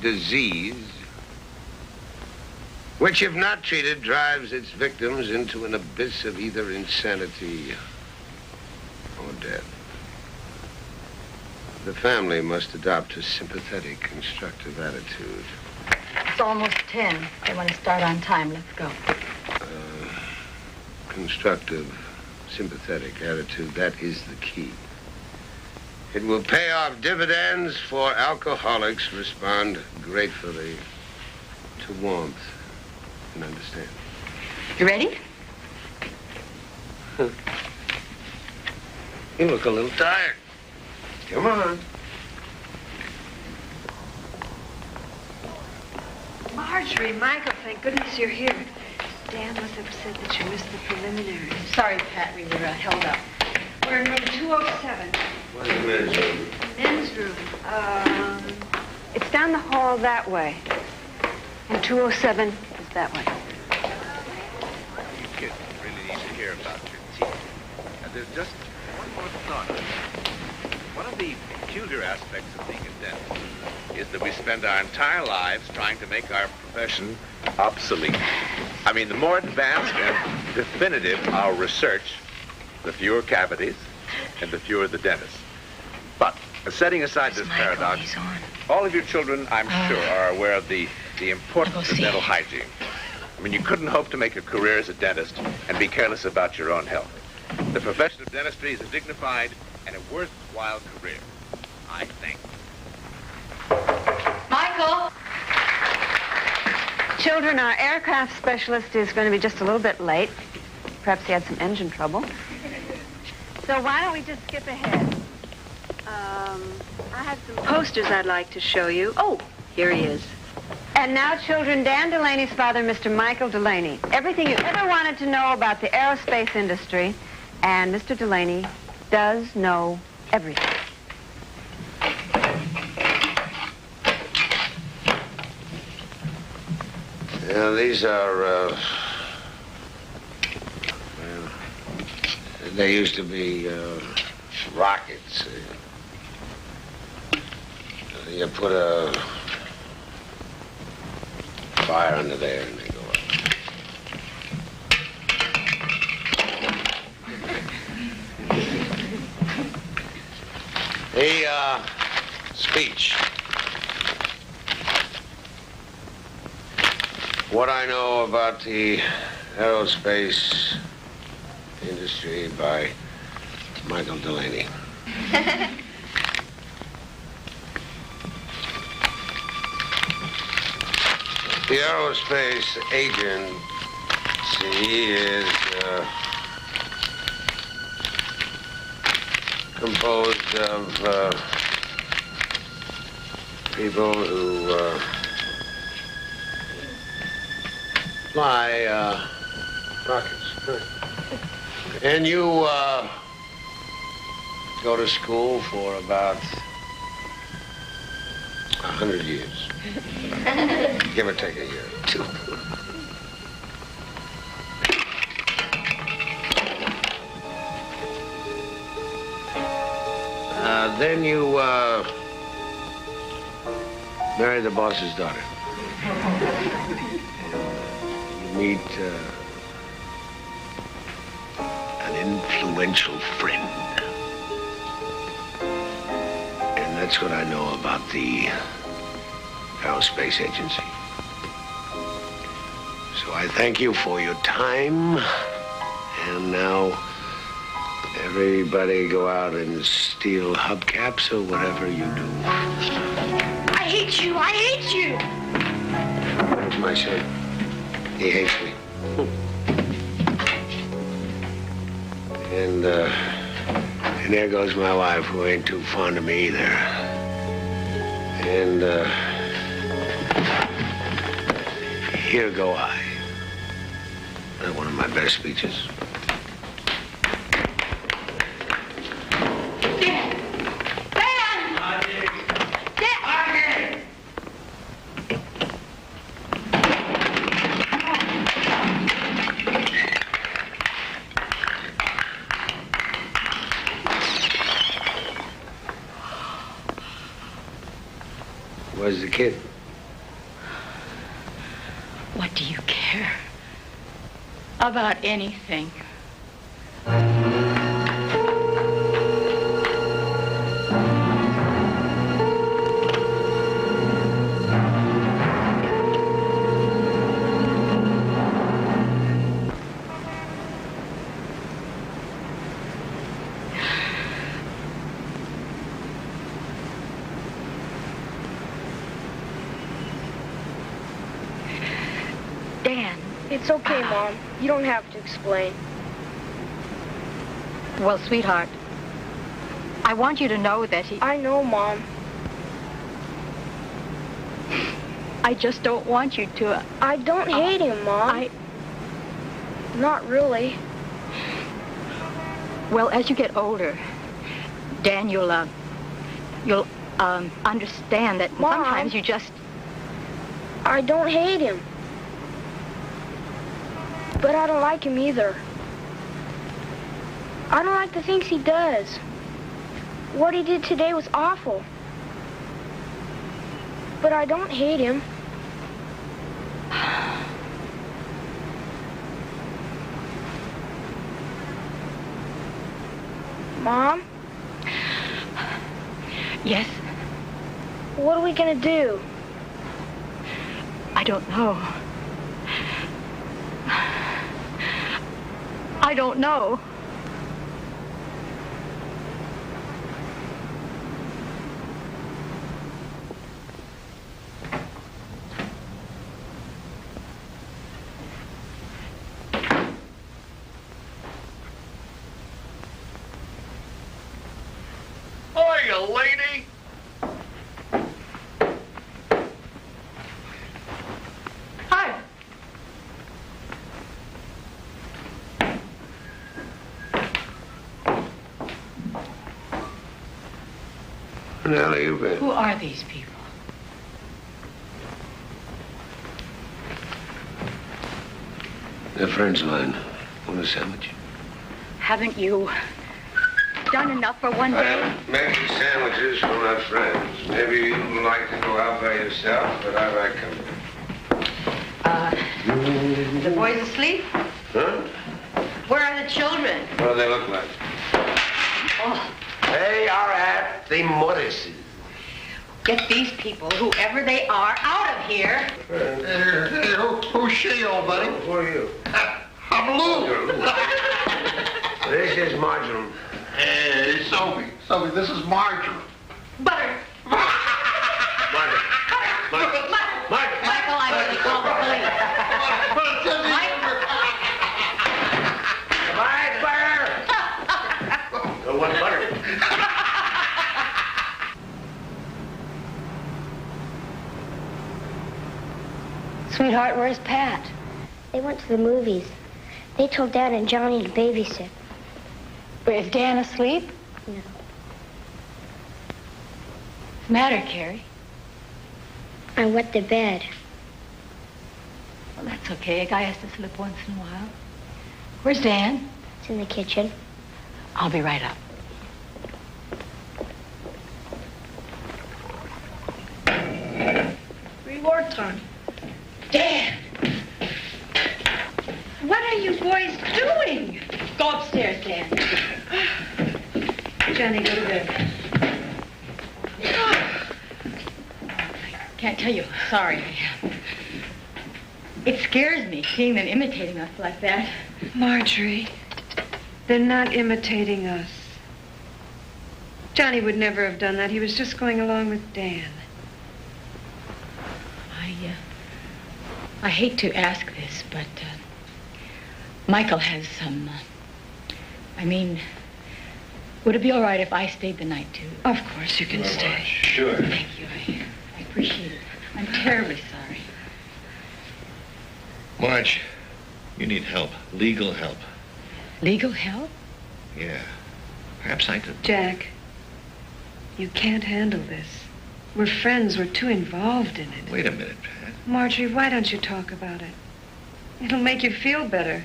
disease which, if not treated, drives its victims into an abyss of either insanity or death. The family must adopt a sympathetic, constructive attitude. It's almost 10. They want to start on time. Let's go. Constructive, sympathetic attitude, that is the key. It will pay off dividends, for alcoholics respond gratefully to warmth and understanding. You ready? You look a little tired. Come on. Marjorie, Michael, thank goodness you're here. Dan was upset that you missed the preliminaries. Sorry, Pat, we were held up. We're in room 207. Where's the men's room? Men's room. It's down the hall that way. And 207 is that way. You kids really need to hear about your teeth. And there's just one more thought. One of the peculiar aspects of being a dentist is that we spend our entire lives trying to make our profession obsolete. I mean, the more advanced and definitive our research, the fewer cavities and the fewer the dentists. But setting aside this paradox, all of your children, I'm sure, are aware of the importance of dental hygiene. I mean, you couldn't hope to make a career as a dentist and be careless about your own health. The profession of dentistry is a dignified and a worthwhile career, I think. Michael! Children, our aircraft specialist is going to be just a little bit late. Perhaps he had some engine trouble. So why don't we just skip ahead? I have some posters I'd like to show you. Oh, here he is. And now, children, Dan Delaney's father, Mr. Michael Delaney. Everything you ever wanted to know about the aerospace industry, and Mr. Delaney does know everything. Yeah, these are, well, they used to be rockets. You put a fire under there and they go up. The speech. What I know about the aerospace industry by Michael Delaney. The aerospace agency is composed of people who fly Rockets. Good. And you, go to school for about 100 years. Give or take a year or two. Then you, marry the boss's daughter. You meet, an influential friend. And that's what I know about the Aerospace Agency. So I thank you for your time. And now, everybody go out and steal hubcaps or whatever you do. I hate you. I hate you. That's my son. He hates me. And there goes my wife, who ain't too fond of me either. And, here go I. Not one of my best speeches. Where's the kid? What do you care about anything? Dan. It's okay, Mom. You don't have to explain. Well, sweetheart, I want you to know that he... I know, Mom. I just don't want you to... I don't hate him, Mom. Not really. Well, as you get older, Dan, you'll understand that Mom, sometimes you just... I don't hate him. But I don't like him either. I don't like the things he does. What he did today was awful. But I don't hate him. Mom? Yes? What are we gonna do? I don't know. I don't know. Hiya, lady. Hi. Where the hell have you been? Who are these people? They're friends of mine. Want a sandwich? Haven't you done enough for one day? I'm making sandwiches for my friends. Maybe you'd like to go out by yourself, but I like company. The boys asleep? Huh? Where are the children? What do they look like? Oh, They are at the Morrises. get these people, whoever they are, out of here. Who's she, old buddy? Who are you? I'm Lou. This is Marjoram. Hey, Sophie. Sophie, this is Marjoram. Butter. Marjoram. Michael, I'm going to call the police. Goodbye, butter. No one butter. Sweetheart, where's Pat? They went to the movies. They told Dad and Johnny to babysit. Is Dan asleep? No. What's the matter, Carrie? I wet the bed. Well, that's okay. A guy has to slip once in a while. Where's Dan? It's in the kitchen. I'll be right up. Reward time. Dan! What are you boys doing? Go upstairs, Dan. Johnny, go to bed. Can't tell you how sorry I am. It scares me seeing them imitating us like that. Marjorie, they're not imitating us. Johnny would never have done that. He was just going along with Dan. I hate to ask this, but Michael has some, would it be all right if I stayed the night, too? Of course you can stay. Sure. Thank you. I appreciate it. I'm terribly sorry. Marge, you need help. Legal help. Legal help? Yeah. Perhaps I could. Jack, you can't handle this. We're friends. We're too involved in it. Wait a minute, Pat. Marjorie, why don't you talk about it? It'll make you feel better.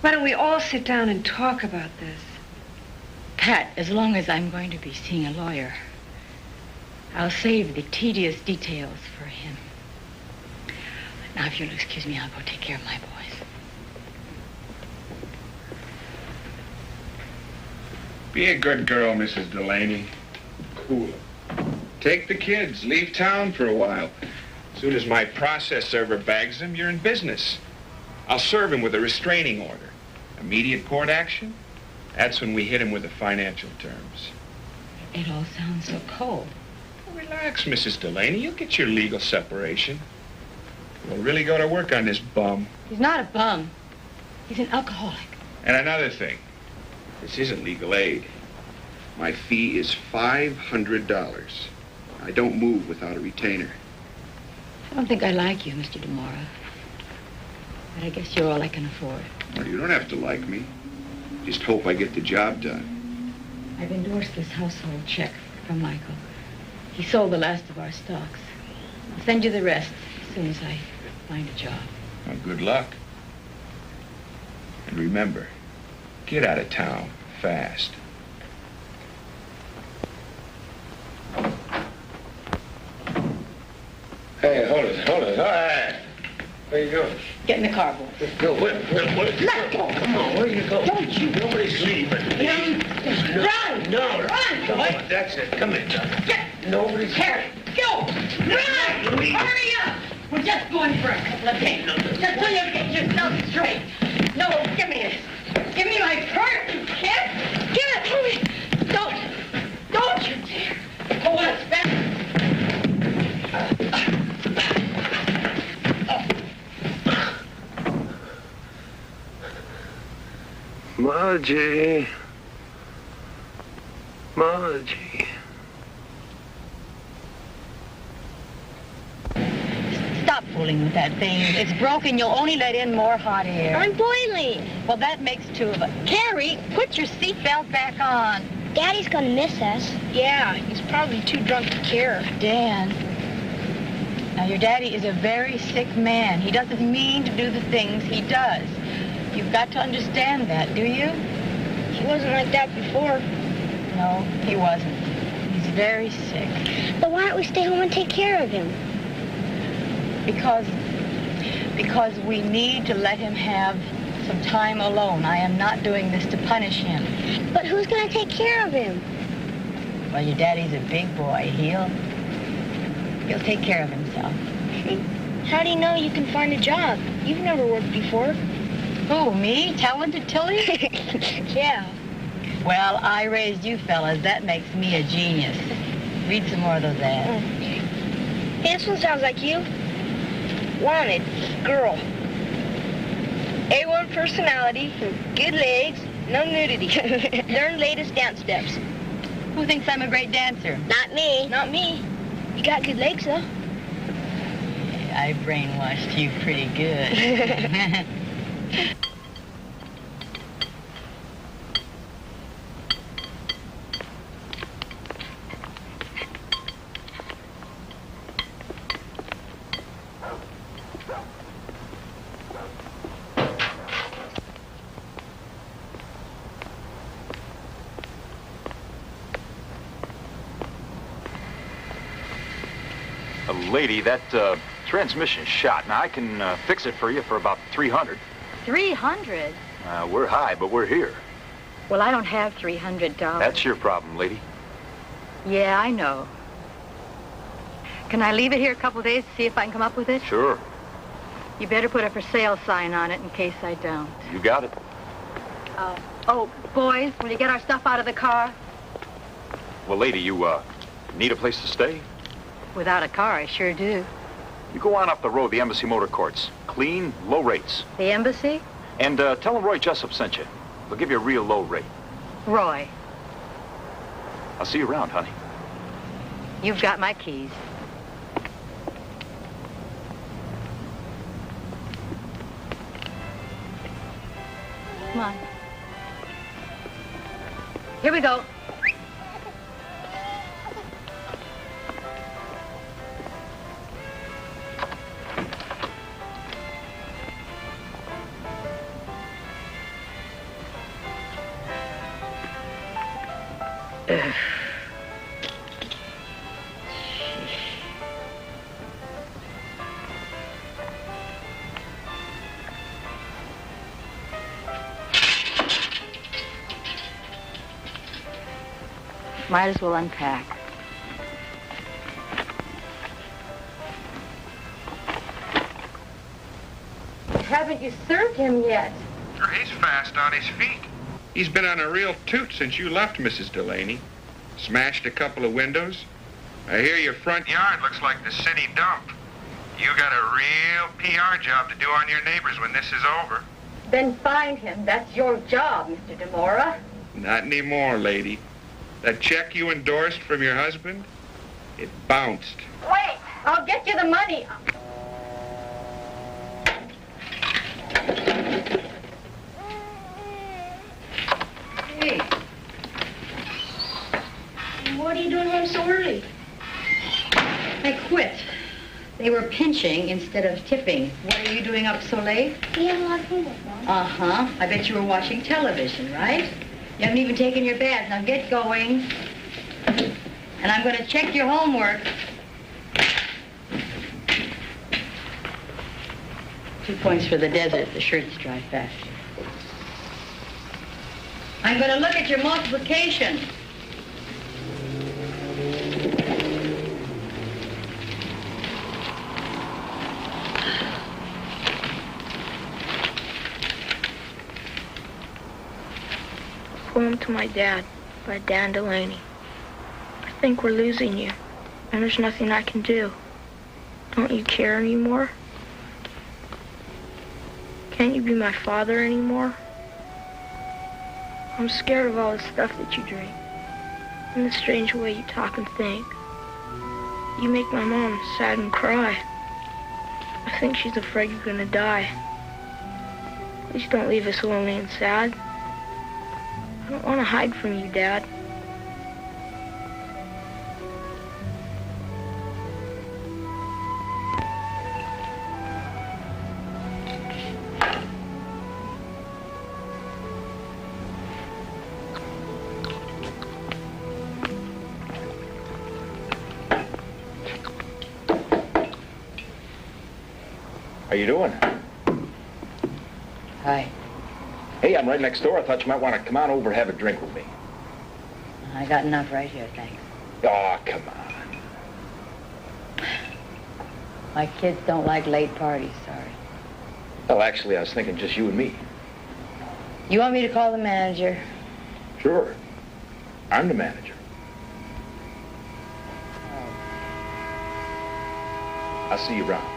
Why don't we all sit down and talk about this? Pat, as long as I'm going to be seeing a lawyer, I'll save the tedious details for him. Now, if you'll excuse me, I'll go take care of my boys. Be a good girl, Mrs. Delaney. Cool. Take the kids. Leave town for a while. As soon as my process server bags them, you're in business. I'll serve him with a restraining order. Immediate court action? That's when we hit him with the financial terms. It all sounds so cold. Relax, Mrs. Delaney. You'll get your legal separation. We'll really go to work on this bum. He's not a bum. He's an alcoholic. And another thing. This isn't legal aid. My fee is $500. I don't move without a retainer. I don't think I like you, Mr. DeMora. But I guess you're all I can afford. Well, you don't have to like me. Just hope I get the job done. I've endorsed this household check from Michael. He sold the last of our stocks. I'll send you the rest as soon as I find a job. Well, good luck. And remember, get out of town fast. Hey, hold it. All right. Where you going? Get in the car, boys. Go, where? Let go. Come on, where you go? Don't you? Nobody's leaving. Run! No. Run, Come boy. on, that's it. Come in, John. Get. Nobody's Harry, go! Run! Hurry up! We're just going for a couple of days. Just till you get yourself straight. No, give me this. Give me my purse, you kid. Give it to me. Don't you dare. Go on, Spencer. Margie. Stop fooling with that thing. It's broken. You'll only let in more hot air. I'm boiling. Well, that makes two of us. Carrie, put your seatbelt back on. Daddy's gonna miss us. Yeah, he's probably too drunk to care. Dan, now your daddy is a very sick man. He doesn't mean to do the things he does. You've got to understand that, do you? He wasn't like that before. No, he wasn't. He's very sick. But why don't we stay home and take care of him? Because we need to let him have some time alone. I am not doing this to punish him. But who's gonna take care of him? Well, your daddy's a big boy. He'll take care of himself. How do you know you can find a job? You've never worked before. Who, me? Talented Tilly? Yeah. Well, I raised you fellas. That makes me a genius. Read some more of those ads. Hey, this one sounds like you. Wanted, girl. A1 personality, good legs, no nudity. Learn latest dance steps. Who thinks I'm a great dancer? Not me. Not me. You got good legs, though. I brainwashed you pretty good. Lady, that transmission's shot. Now, I can fix it for you for about $300. 300? We're high, but we're here. Well, I don't have $300. That's your problem, lady. Yeah, I know. Can I leave it here a couple days to see if I can come up with it? Sure. You better put a for sale sign on it in case I don't. You got it. Oh, boys, will you get our stuff out of the car? Well, lady, you need a place to stay? Without a car, I sure do. You go on up the road, the Embassy Motor Courts. Clean, low rates. The Embassy? And tell them Roy Jessup sent you. They'll give you a real low rate. Roy. I'll see you around, honey. You've got my keys. Come on. Here we go. Might as well unpack. Haven't you served him yet? He's fast on his feet. He's been on a real toot since you left, Mrs. Delaney. Smashed a couple of windows. I hear your front yard looks like the city dump. You got a real PR job to do on your neighbors when this is over. Then find him. That's your job, Mr. DeMora. Not anymore, lady. That check you endorsed from your husband, it bounced. Wait! I'll get you the money. Hey. What are you doing home so early? I quit. They were pinching instead of tipping. What are you doing up so late? We have a lot of homework, Mom. Uh-huh. I bet you were watching television, right? You haven't even taken your bath. Now get going. And I'm going to check your homework. 2 points for the desert. The shirts dry fast. I'm going to look at your multiplication. Poem to My Dad by Dan Delaney. I think we're losing you, and there's nothing I can do. Don't you care anymore? Can't you be my father anymore? I'm scared of all the stuff that you drink, and the strange way you talk and think. You make my mom sad and cry. I think she's afraid you're gonna die. Please don't leave us lonely and sad. I don't want to hide from you, Dad. How you doing? Hi. Hey, I'm right next door. I thought you might want to come on over and have a drink with me. I got enough right here, thanks. Oh, come on. My kids don't like late parties, sorry. Well, actually, I was thinking just you and me. You want me to call the manager? Sure. I'm the manager. I'll see you around.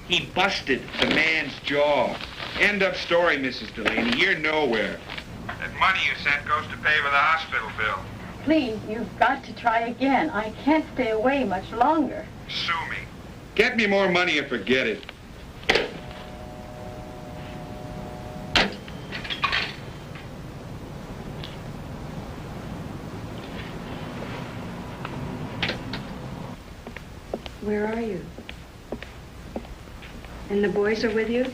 He busted the man's jaw. End of story, Mrs. Delaney. You're nowhere. That money you sent goes to pay for the hospital bill. Please, you've got to try again. I can't stay away much longer. Sue me. Get me more money and forget it. Where are you? And the boys are with you?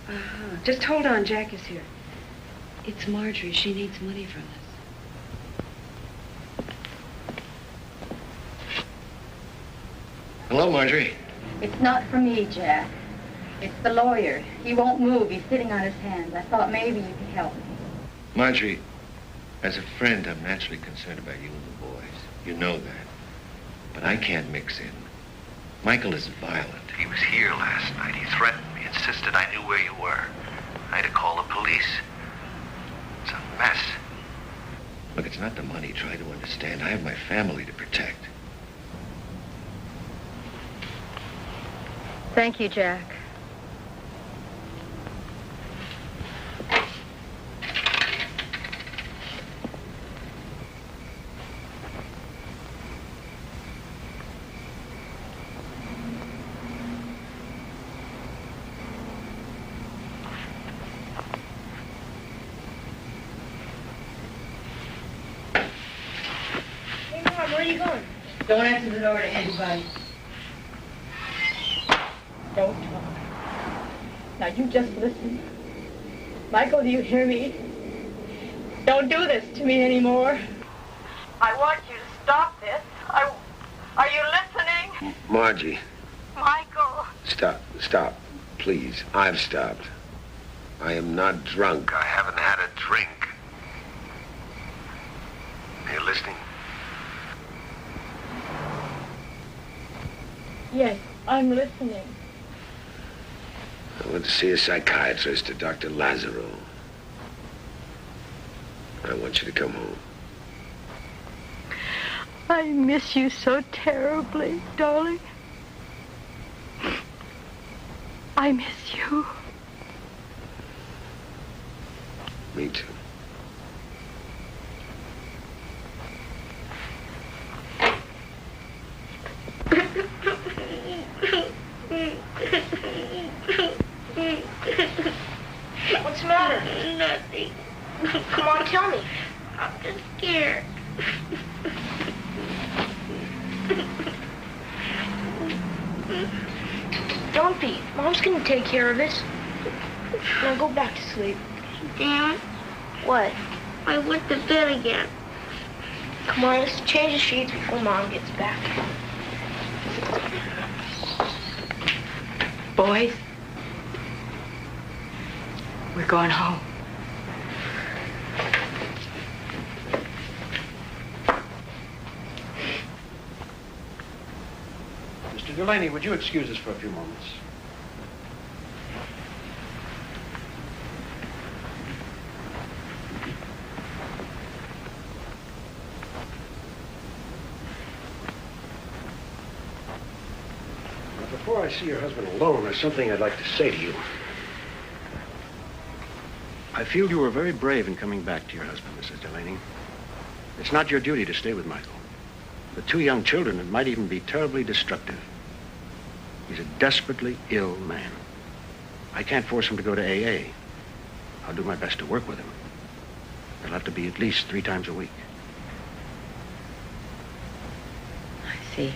Uh-huh. Just hold on. Jack is here. It's Marjorie. She needs money from us. Hello, Marjorie. It's not for me, Jack. It's the lawyer. He won't move. He's sitting on his hands. I thought maybe you could help me. Marjorie, as a friend, I'm naturally concerned about you and the boys. You know that. But I can't mix in. Michael is violent. He was here last night. He threatened me, insisted I knew where you were. I had to call the police. It's a mess. Look, it's not the money. Try to understand. I have my family to protect. Thank you, Jack. Hey, Mom, where are you going? Don't answer the door to anybody. Don't talk. Now, you just listen. Michael, do you hear me? Don't do this to me anymore. I want you to stop this. Are you listening? Margie, Michael. stop, please. I've stopped. I am not drunk. I haven't had a drink. Are you listening? Yes, I'm listening. I went to see a psychiatrist, a Dr. Lazaro. I want you to come home. I miss you so terribly, darling. I miss you. Me too. What's the matter? Nothing. Come on, tell me. I'm just scared. Don't be. Mom's gonna take care of it. Now go back to sleep. Dad, What? I went to bed again. Come on, let's change the sheets before Mom gets back. Boys, we're going home. Mr. Delaney, would you excuse us for a few moments? Before I see your husband alone, there's something I'd like to say to you. I feel you were very brave in coming back to your husband, Mrs. Delaney. It's not your duty to stay with Michael. The two young children, it might even be terribly destructive. He's a desperately ill man. I can't force him to go to AA. I'll do my best to work with him. It'll have to be at least 3 times a week. I see.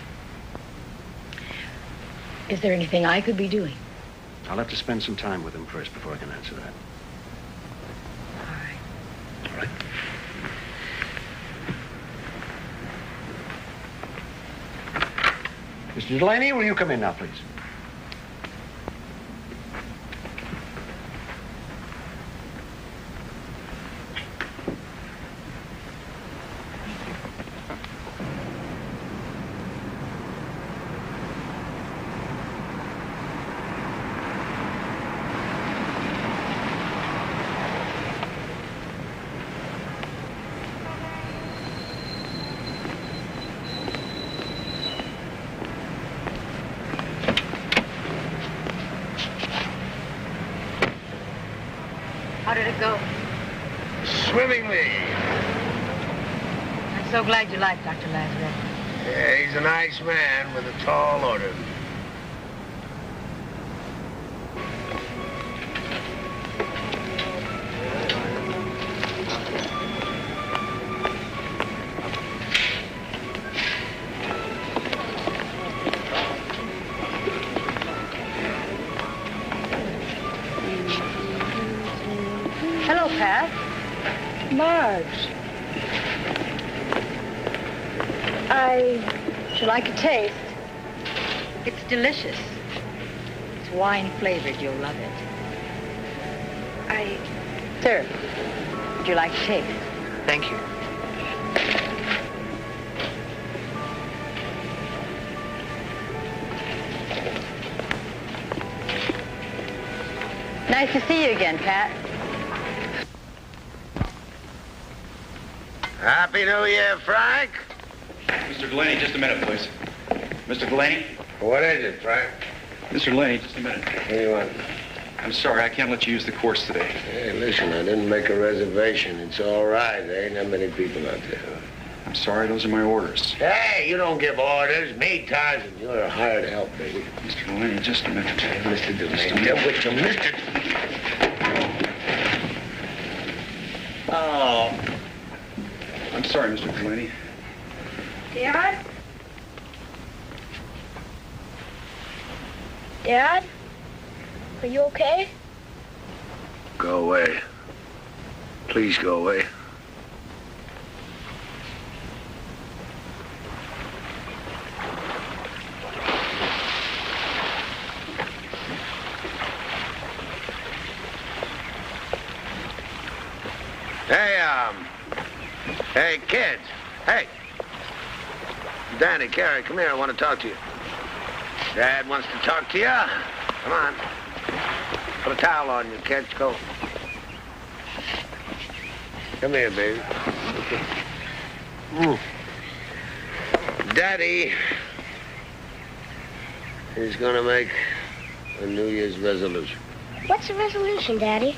Is there anything I could be doing? I'll have to spend some time with him first before I can answer that. All right. Mr. Delaney, will you come in now, please? How did it go? Swimmingly. I'm so glad you liked Dr. Lazarus. Yeah, he's a nice man with a tall order. Marge. Would you like a taste? It's delicious. It's wine flavored. You'll love it. Sir, would you like a taste? Thank you. Nice to see you again, Pat. Happy New Year, Frank. Mr. Delaney, just a minute, please. Mr. Delaney? What is it, Frank? Mr. Delaney, just a minute. What do you want? I'm sorry, I can't let you use the course today. Hey, listen, I didn't make a reservation. It's all right. There ain't that many people out there. I'm sorry, those are my orders. Hey, you don't give orders. Me, Tarzan. You're a hired help, baby. Mr. Delaney, just a minute. Hey, Mr. Delaney, get with you, Mr. Oh. I'm sorry, Mr. Delaney. Dad? Dad? Are you okay? Go away. Please go away. Hey, kids. Hey. Danny, Carrie, come here. I want to talk to you. Dad wants to talk to you. Come on. Put a towel on you, kids. Go. Come here, baby. Daddy is going to make a New Year's resolution. What's the resolution, Daddy?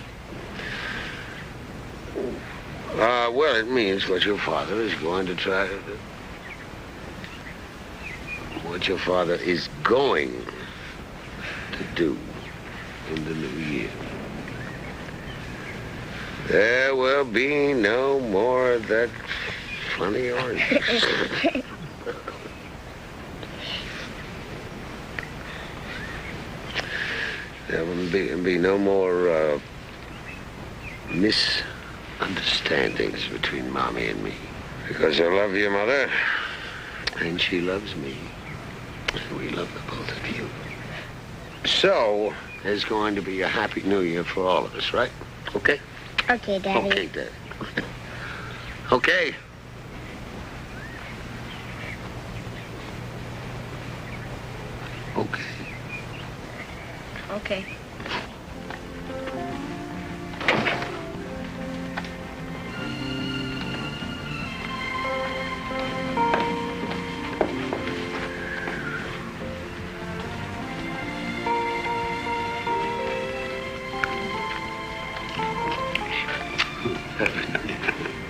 Well, it means what your father is going to try to do. What your father is going to do in the new year. There will be no more of that funny oranges. There will be no more misunderstandings between Mommy and me. Because I love your mother, and she loves me, and we love the both of you. So, there's going to be a happy new year for all of us, right? Okay? Okay, Daddy. Okay, Daddy. Okay. Okay. Okay.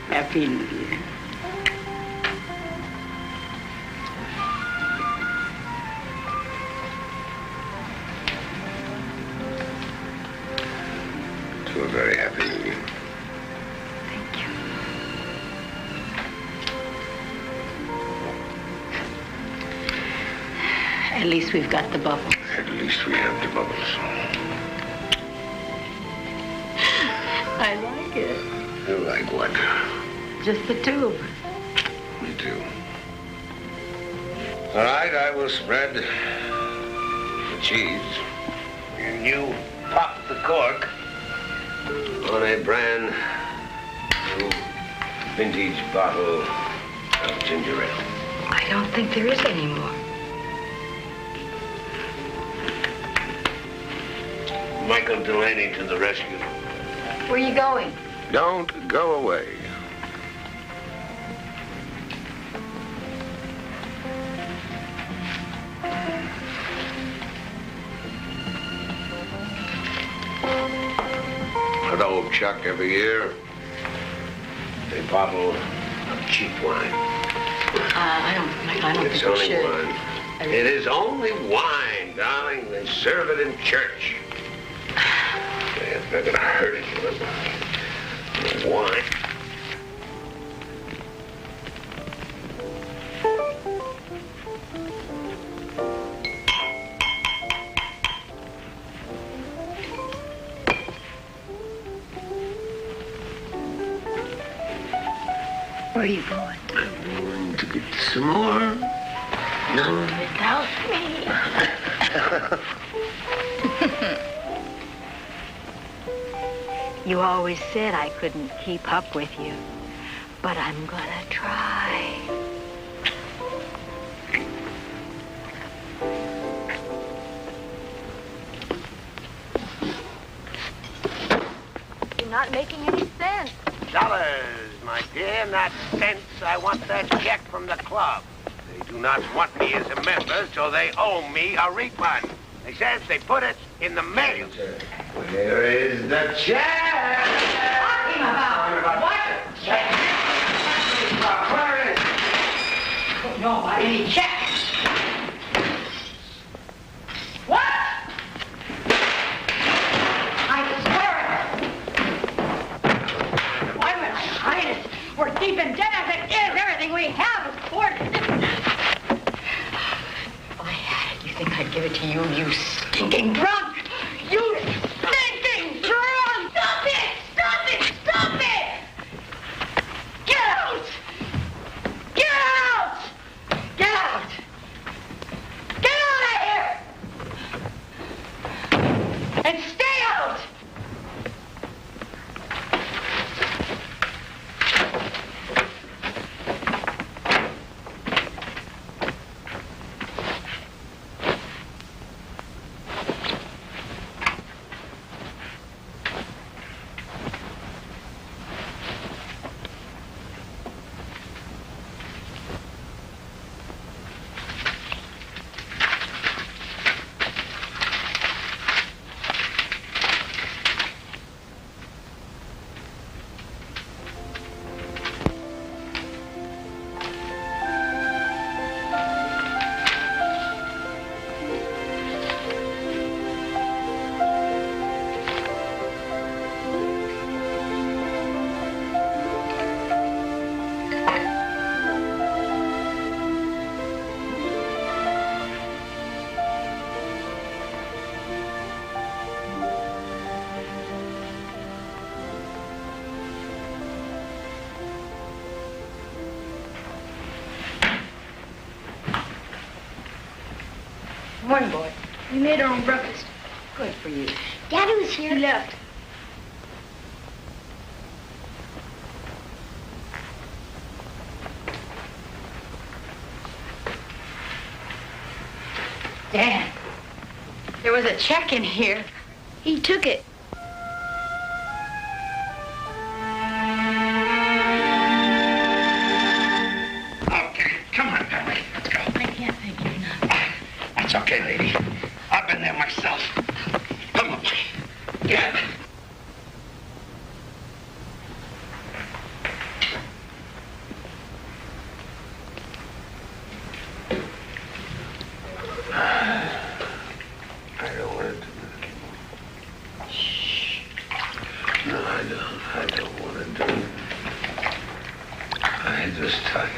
Happy New Year. To a very happy New Year. Thank you. At least we've got the bubbles. At least we have the bubbles. I like it. You like what? Just the tube. Me too. All right, I will spread the cheese. And you pop the cork on a brand new vintage bottle of ginger ale. I don't think there is any more. Michael Delaney to the rescue. Where are you going? Don't go away. At Old Chuck every year, they bottle of cheap wine. I don't It's think we only should. wine. It is only wine, darling. They serve it in church. It's not gonna hurt it. It's wine. Where are you going? I'm going to get some more. No. Without me. You always said I couldn't keep up with you, but I'm gonna try. You're not making any sense. Dollars, my dear, not cents. I want that check from the club. They do not want me as a member, so they owe me a refund. They said they put it in the mail. Where is the check? Talking about what? Check. Where is it? Don't know about any checks. What? I swear it. Why would I hide it? We're deep in debt as it is. Everything we have is poured. If I had it, you think I'd give it to you, you stinking drunk? You stinking drunk! Stop it! Stop it! Stop it! Get out! Get out! Get out! Get out of here! And stay out! Morning, boy. We made our own breakfast. Good for you. Daddy was here. He left. Dan, there was a check in here. He took it. Okay, come on, Billy. Let's go. I can't think of nothing. That's okay, lady. I've been there myself. Come on. Get it. I don't want to do this anymore. Shh. No, I don't want to do it. I'm just tired.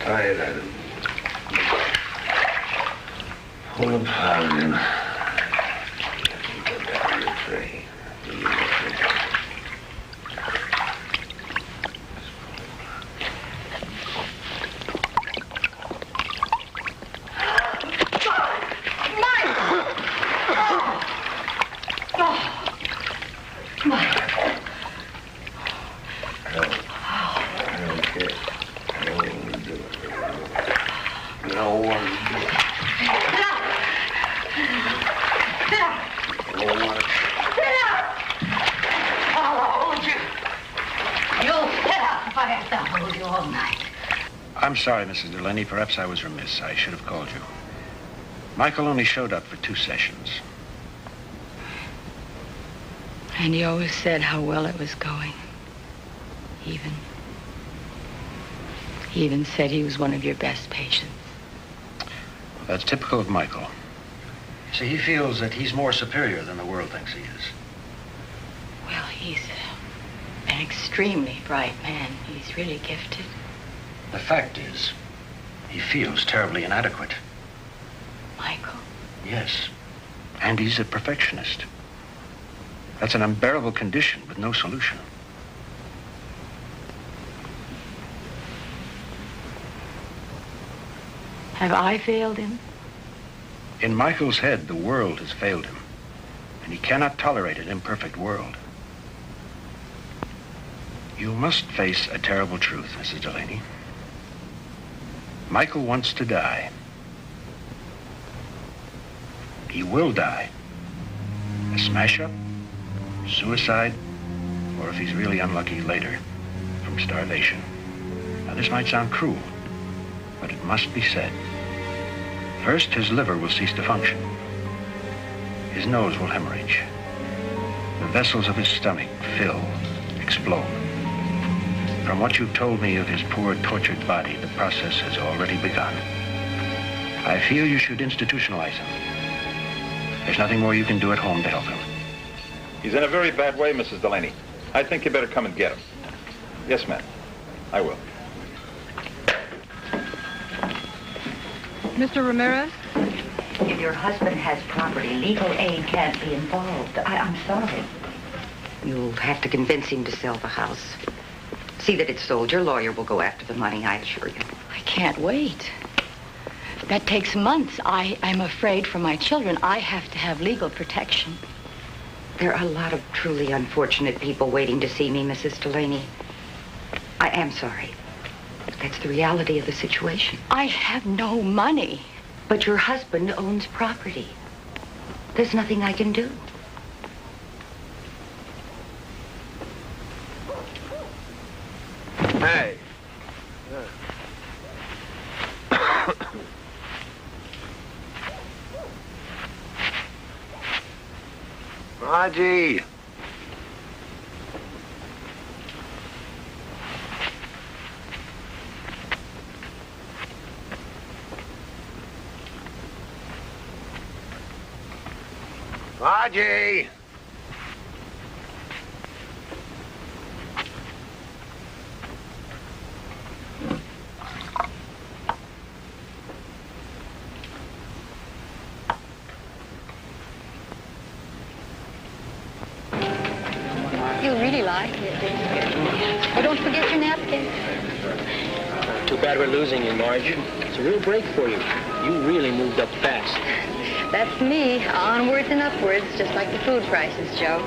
Tired, I don't. Pull apart and go down the train. I'm sorry, Mrs. Delaney. Perhaps I was remiss. I should have called you. Michael only showed up for 2 sessions. And he always said how well it was going. He even said he was one of your best patients. That's typical of Michael. See, he feels that he's more superior than the world thinks he is. Well, he's an extremely bright man. He's really gifted. The fact is, he feels terribly inadequate. Michael? Yes. And he's a perfectionist. That's an unbearable condition with no solution. Have I failed him? In Michael's head, the world has failed him, and he cannot tolerate an imperfect world. You must face a terrible truth, Mrs. Delaney. Michael wants to die. He will die. A smash-up, suicide, or if he's really unlucky later, from starvation. Now, this might sound cruel, but it must be said. First, his liver will cease to function. His nose will hemorrhage. The vessels of his stomach fill, explode. From what you've told me of his poor, tortured body, the process has already begun. I feel you should institutionalize him. There's nothing more you can do at home to help him. He's in a very bad way, Mrs. Delaney. I think you better come and get him. Yes, ma'am. I will. Mr. Ramirez? If your husband has property, legal aid can't be involved. I'm sorry. You'll have to convince him to sell the house. See that it's sold. Your lawyer will go after the money, I assure you. I can't wait. That takes months. I'm afraid for my children. I have to have legal protection. There are a lot of truly unfortunate people waiting to see me, Mrs. Delaney. I am sorry. That's the reality of the situation. I have no money. But your husband owns property. There's nothing I can do. Hey. Margie. Margie. You'll really like it. Oh, don't forget your napkin. Too bad we're losing you, Marge. It's a real break for you. You really moved up fast. That's me, onwards and upwards, just like the food prices, Joe.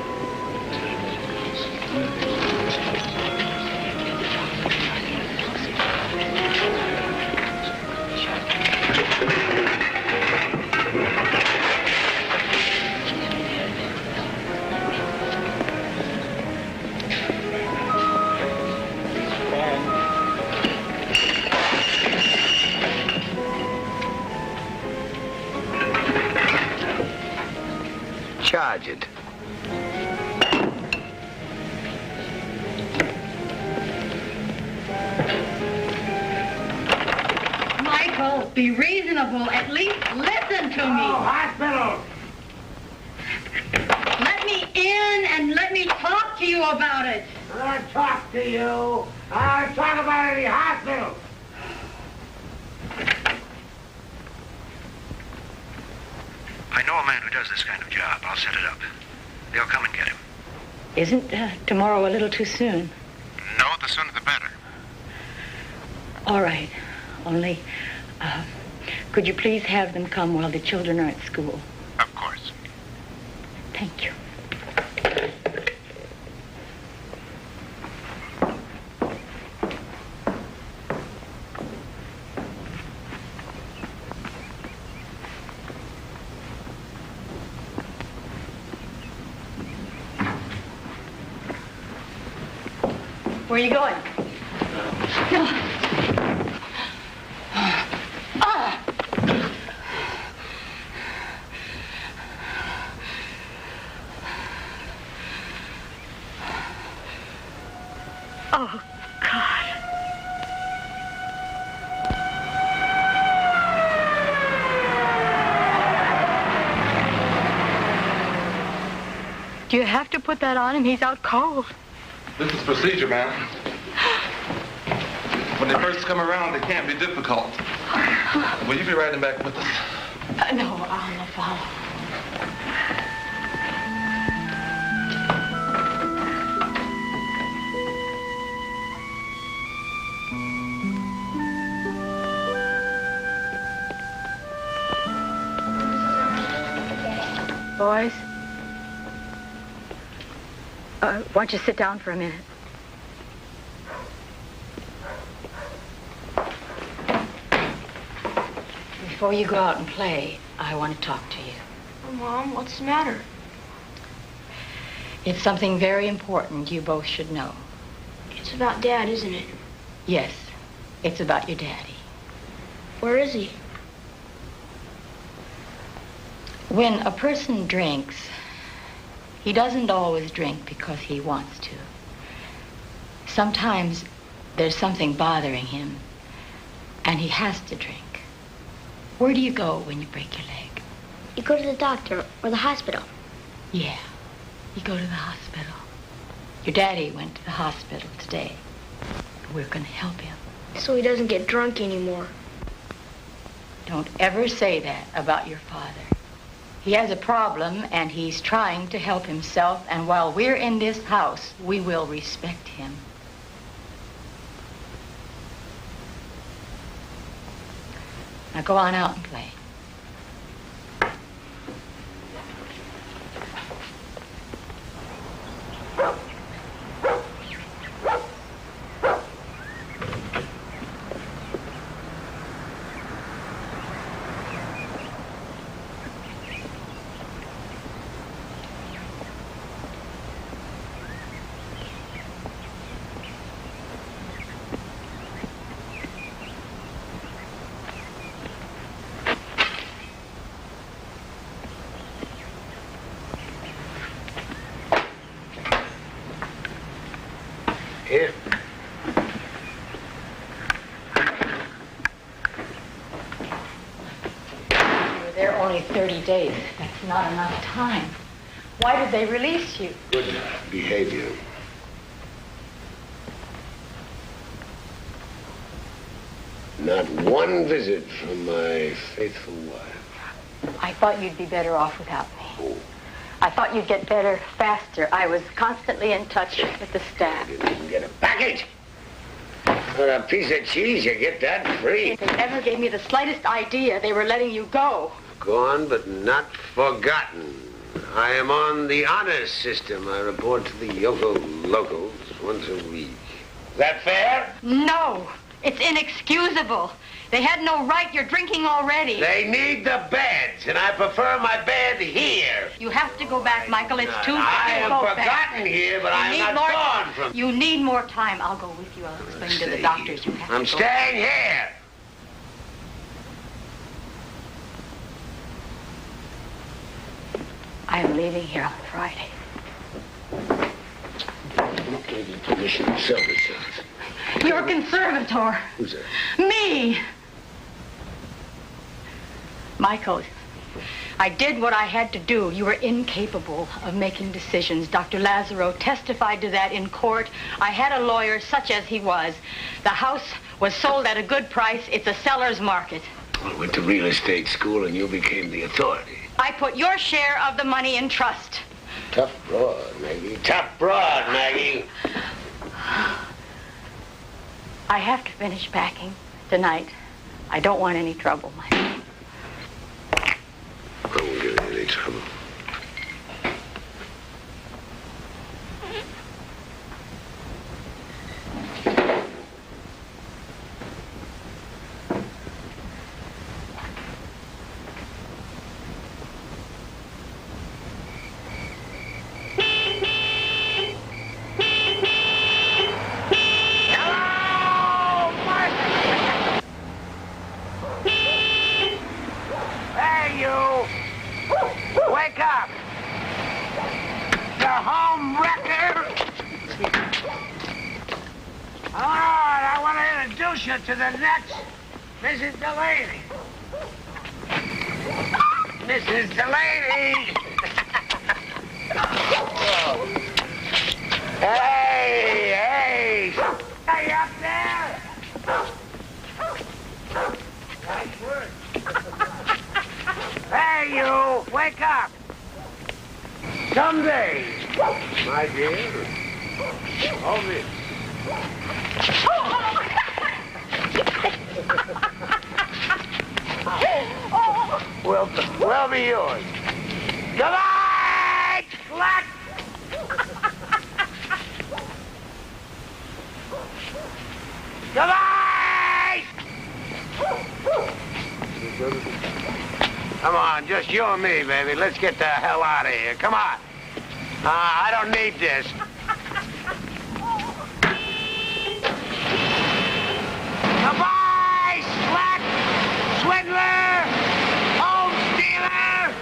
Charge it. Michael, be reasonable. At least listen to me. Oh, hospital! Let me in and let me talk to you about it. I'll talk to you. I'll talk about it in the hospital. I know a man who does this kind of job. I'll set it up. They'll come and get him. Isn't tomorrow a little too soon? No, the sooner the better. All right. Only, could you please have them come while the children are at school? Of course. Thank you. Where are you going? Oh, God. Do you have to put that on him? He's out cold. This is procedure, ma'am. When they first come around, they can't be difficult. Will you be riding back with us? No, I'll follow. Boys, why don't you sit down for a minute? Before you go out and play, I want to talk to you. Oh, Mom, what's the matter? It's something very important you both should know. It's about Dad, isn't it? Yes, it's about your daddy. Where is he? When a person drinks, he doesn't always drink because he wants to. Sometimes there's something bothering him, and he has to drink. Where do you go when you break your leg? You go to the doctor or the hospital. Yeah, you go to the hospital. Your daddy went to the hospital today. We're going to help him. So he doesn't get drunk anymore. Don't ever say that about your father. He has a problem, and he's trying to help himself, and while we're in this house, we will respect him. Now go on out and play. Here. You were there only 30 days. That's not enough time. Why did they release you? Good behavior. Not one visit from my faithful wife. I thought you'd be better off without me. I thought you'd get better faster. I was constantly in touch with the staff. You didn't even get a package. For a piece of cheese, you get that free. If they ever gave me the slightest idea they were letting you go. Gone, but not forgotten. I am on the honor system. I report to the Yoko Locals once a week. Is that fair? No, it's inexcusable. They had no right. You're drinking already. They need the beds, and I prefer my bed here. You have to go back, Michael. It's too I am go forgotten back. here, but I am not gone from... You need more time. I'll go with you. I'll explain to the doctors you have I'm to go. staying here. I am leaving here on Friday. Who gave you permission to sell this house? Your conservator. Who's that? Me. Michael, I did what I had to do. You were incapable of making decisions. Dr. Lazaro testified to that in court. I had a lawyer such as he was. The house was sold at a good price. It's a seller's market. I went to real estate school and you became the authority. I put your share of the money in trust. Tough broad, Maggie. Tough broad, Maggie. I have to finish packing tonight. I don't want any trouble, Michael. I won't give you any trouble. Wake up! The home wrecker! All right, I want to introduce you to the next Mrs. Delaney. Mrs. Delaney! Hey, hey! Are you up there? Nice work. Hey, you! Wake up! Someday, my dear. Hold it. Will be yours. Come on! Slut! Come on! Come on, just you and me, baby. Let's get the hell out of here. Come on. I don't need this. Goodbye, slut! Swindler! Home stealer!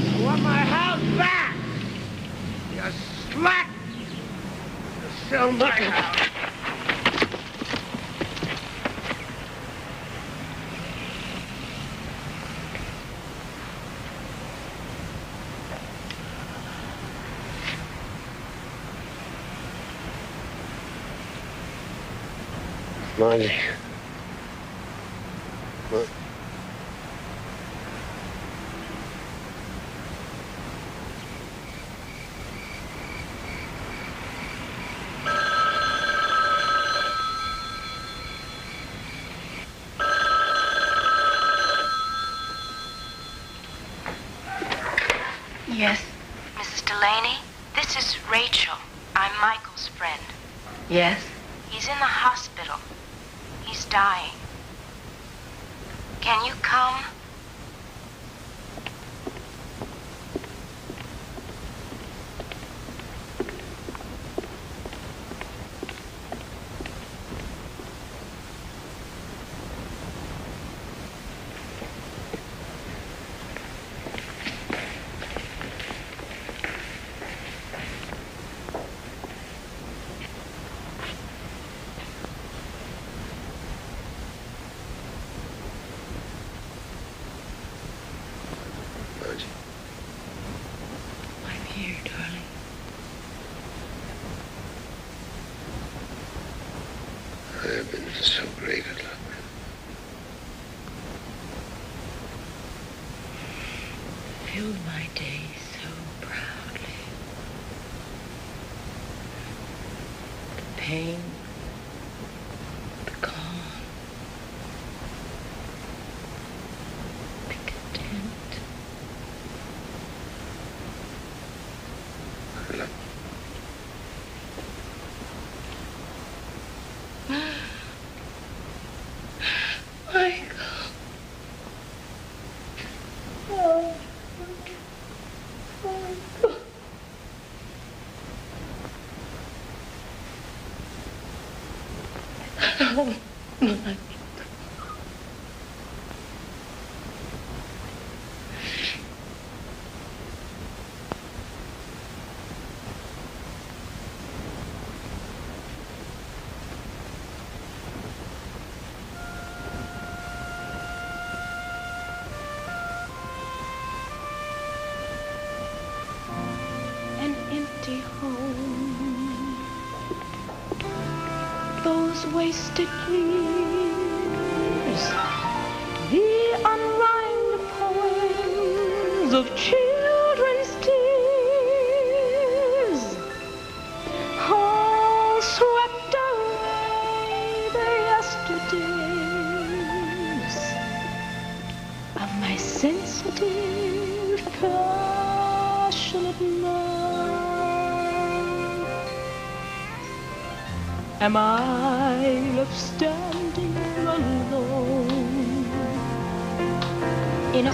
I want my house back! You slut! You sell my house! Margie. What? Yes. Mrs. Delaney, this is Rachel. I'm Michael's friend. Yes? He's in the hospital. He's dying. Can you come? I'm here, darling. I have been so great at luck. Filled my days so proudly. The pain, the calm, the content. I love Michael. Oh, Michael. Oh, Michael. An empty home, those wasted years, the unrhymed poems of children's tears, all swept away the yesterdays of my sensitive, passionate mind. Am I left standing alone in a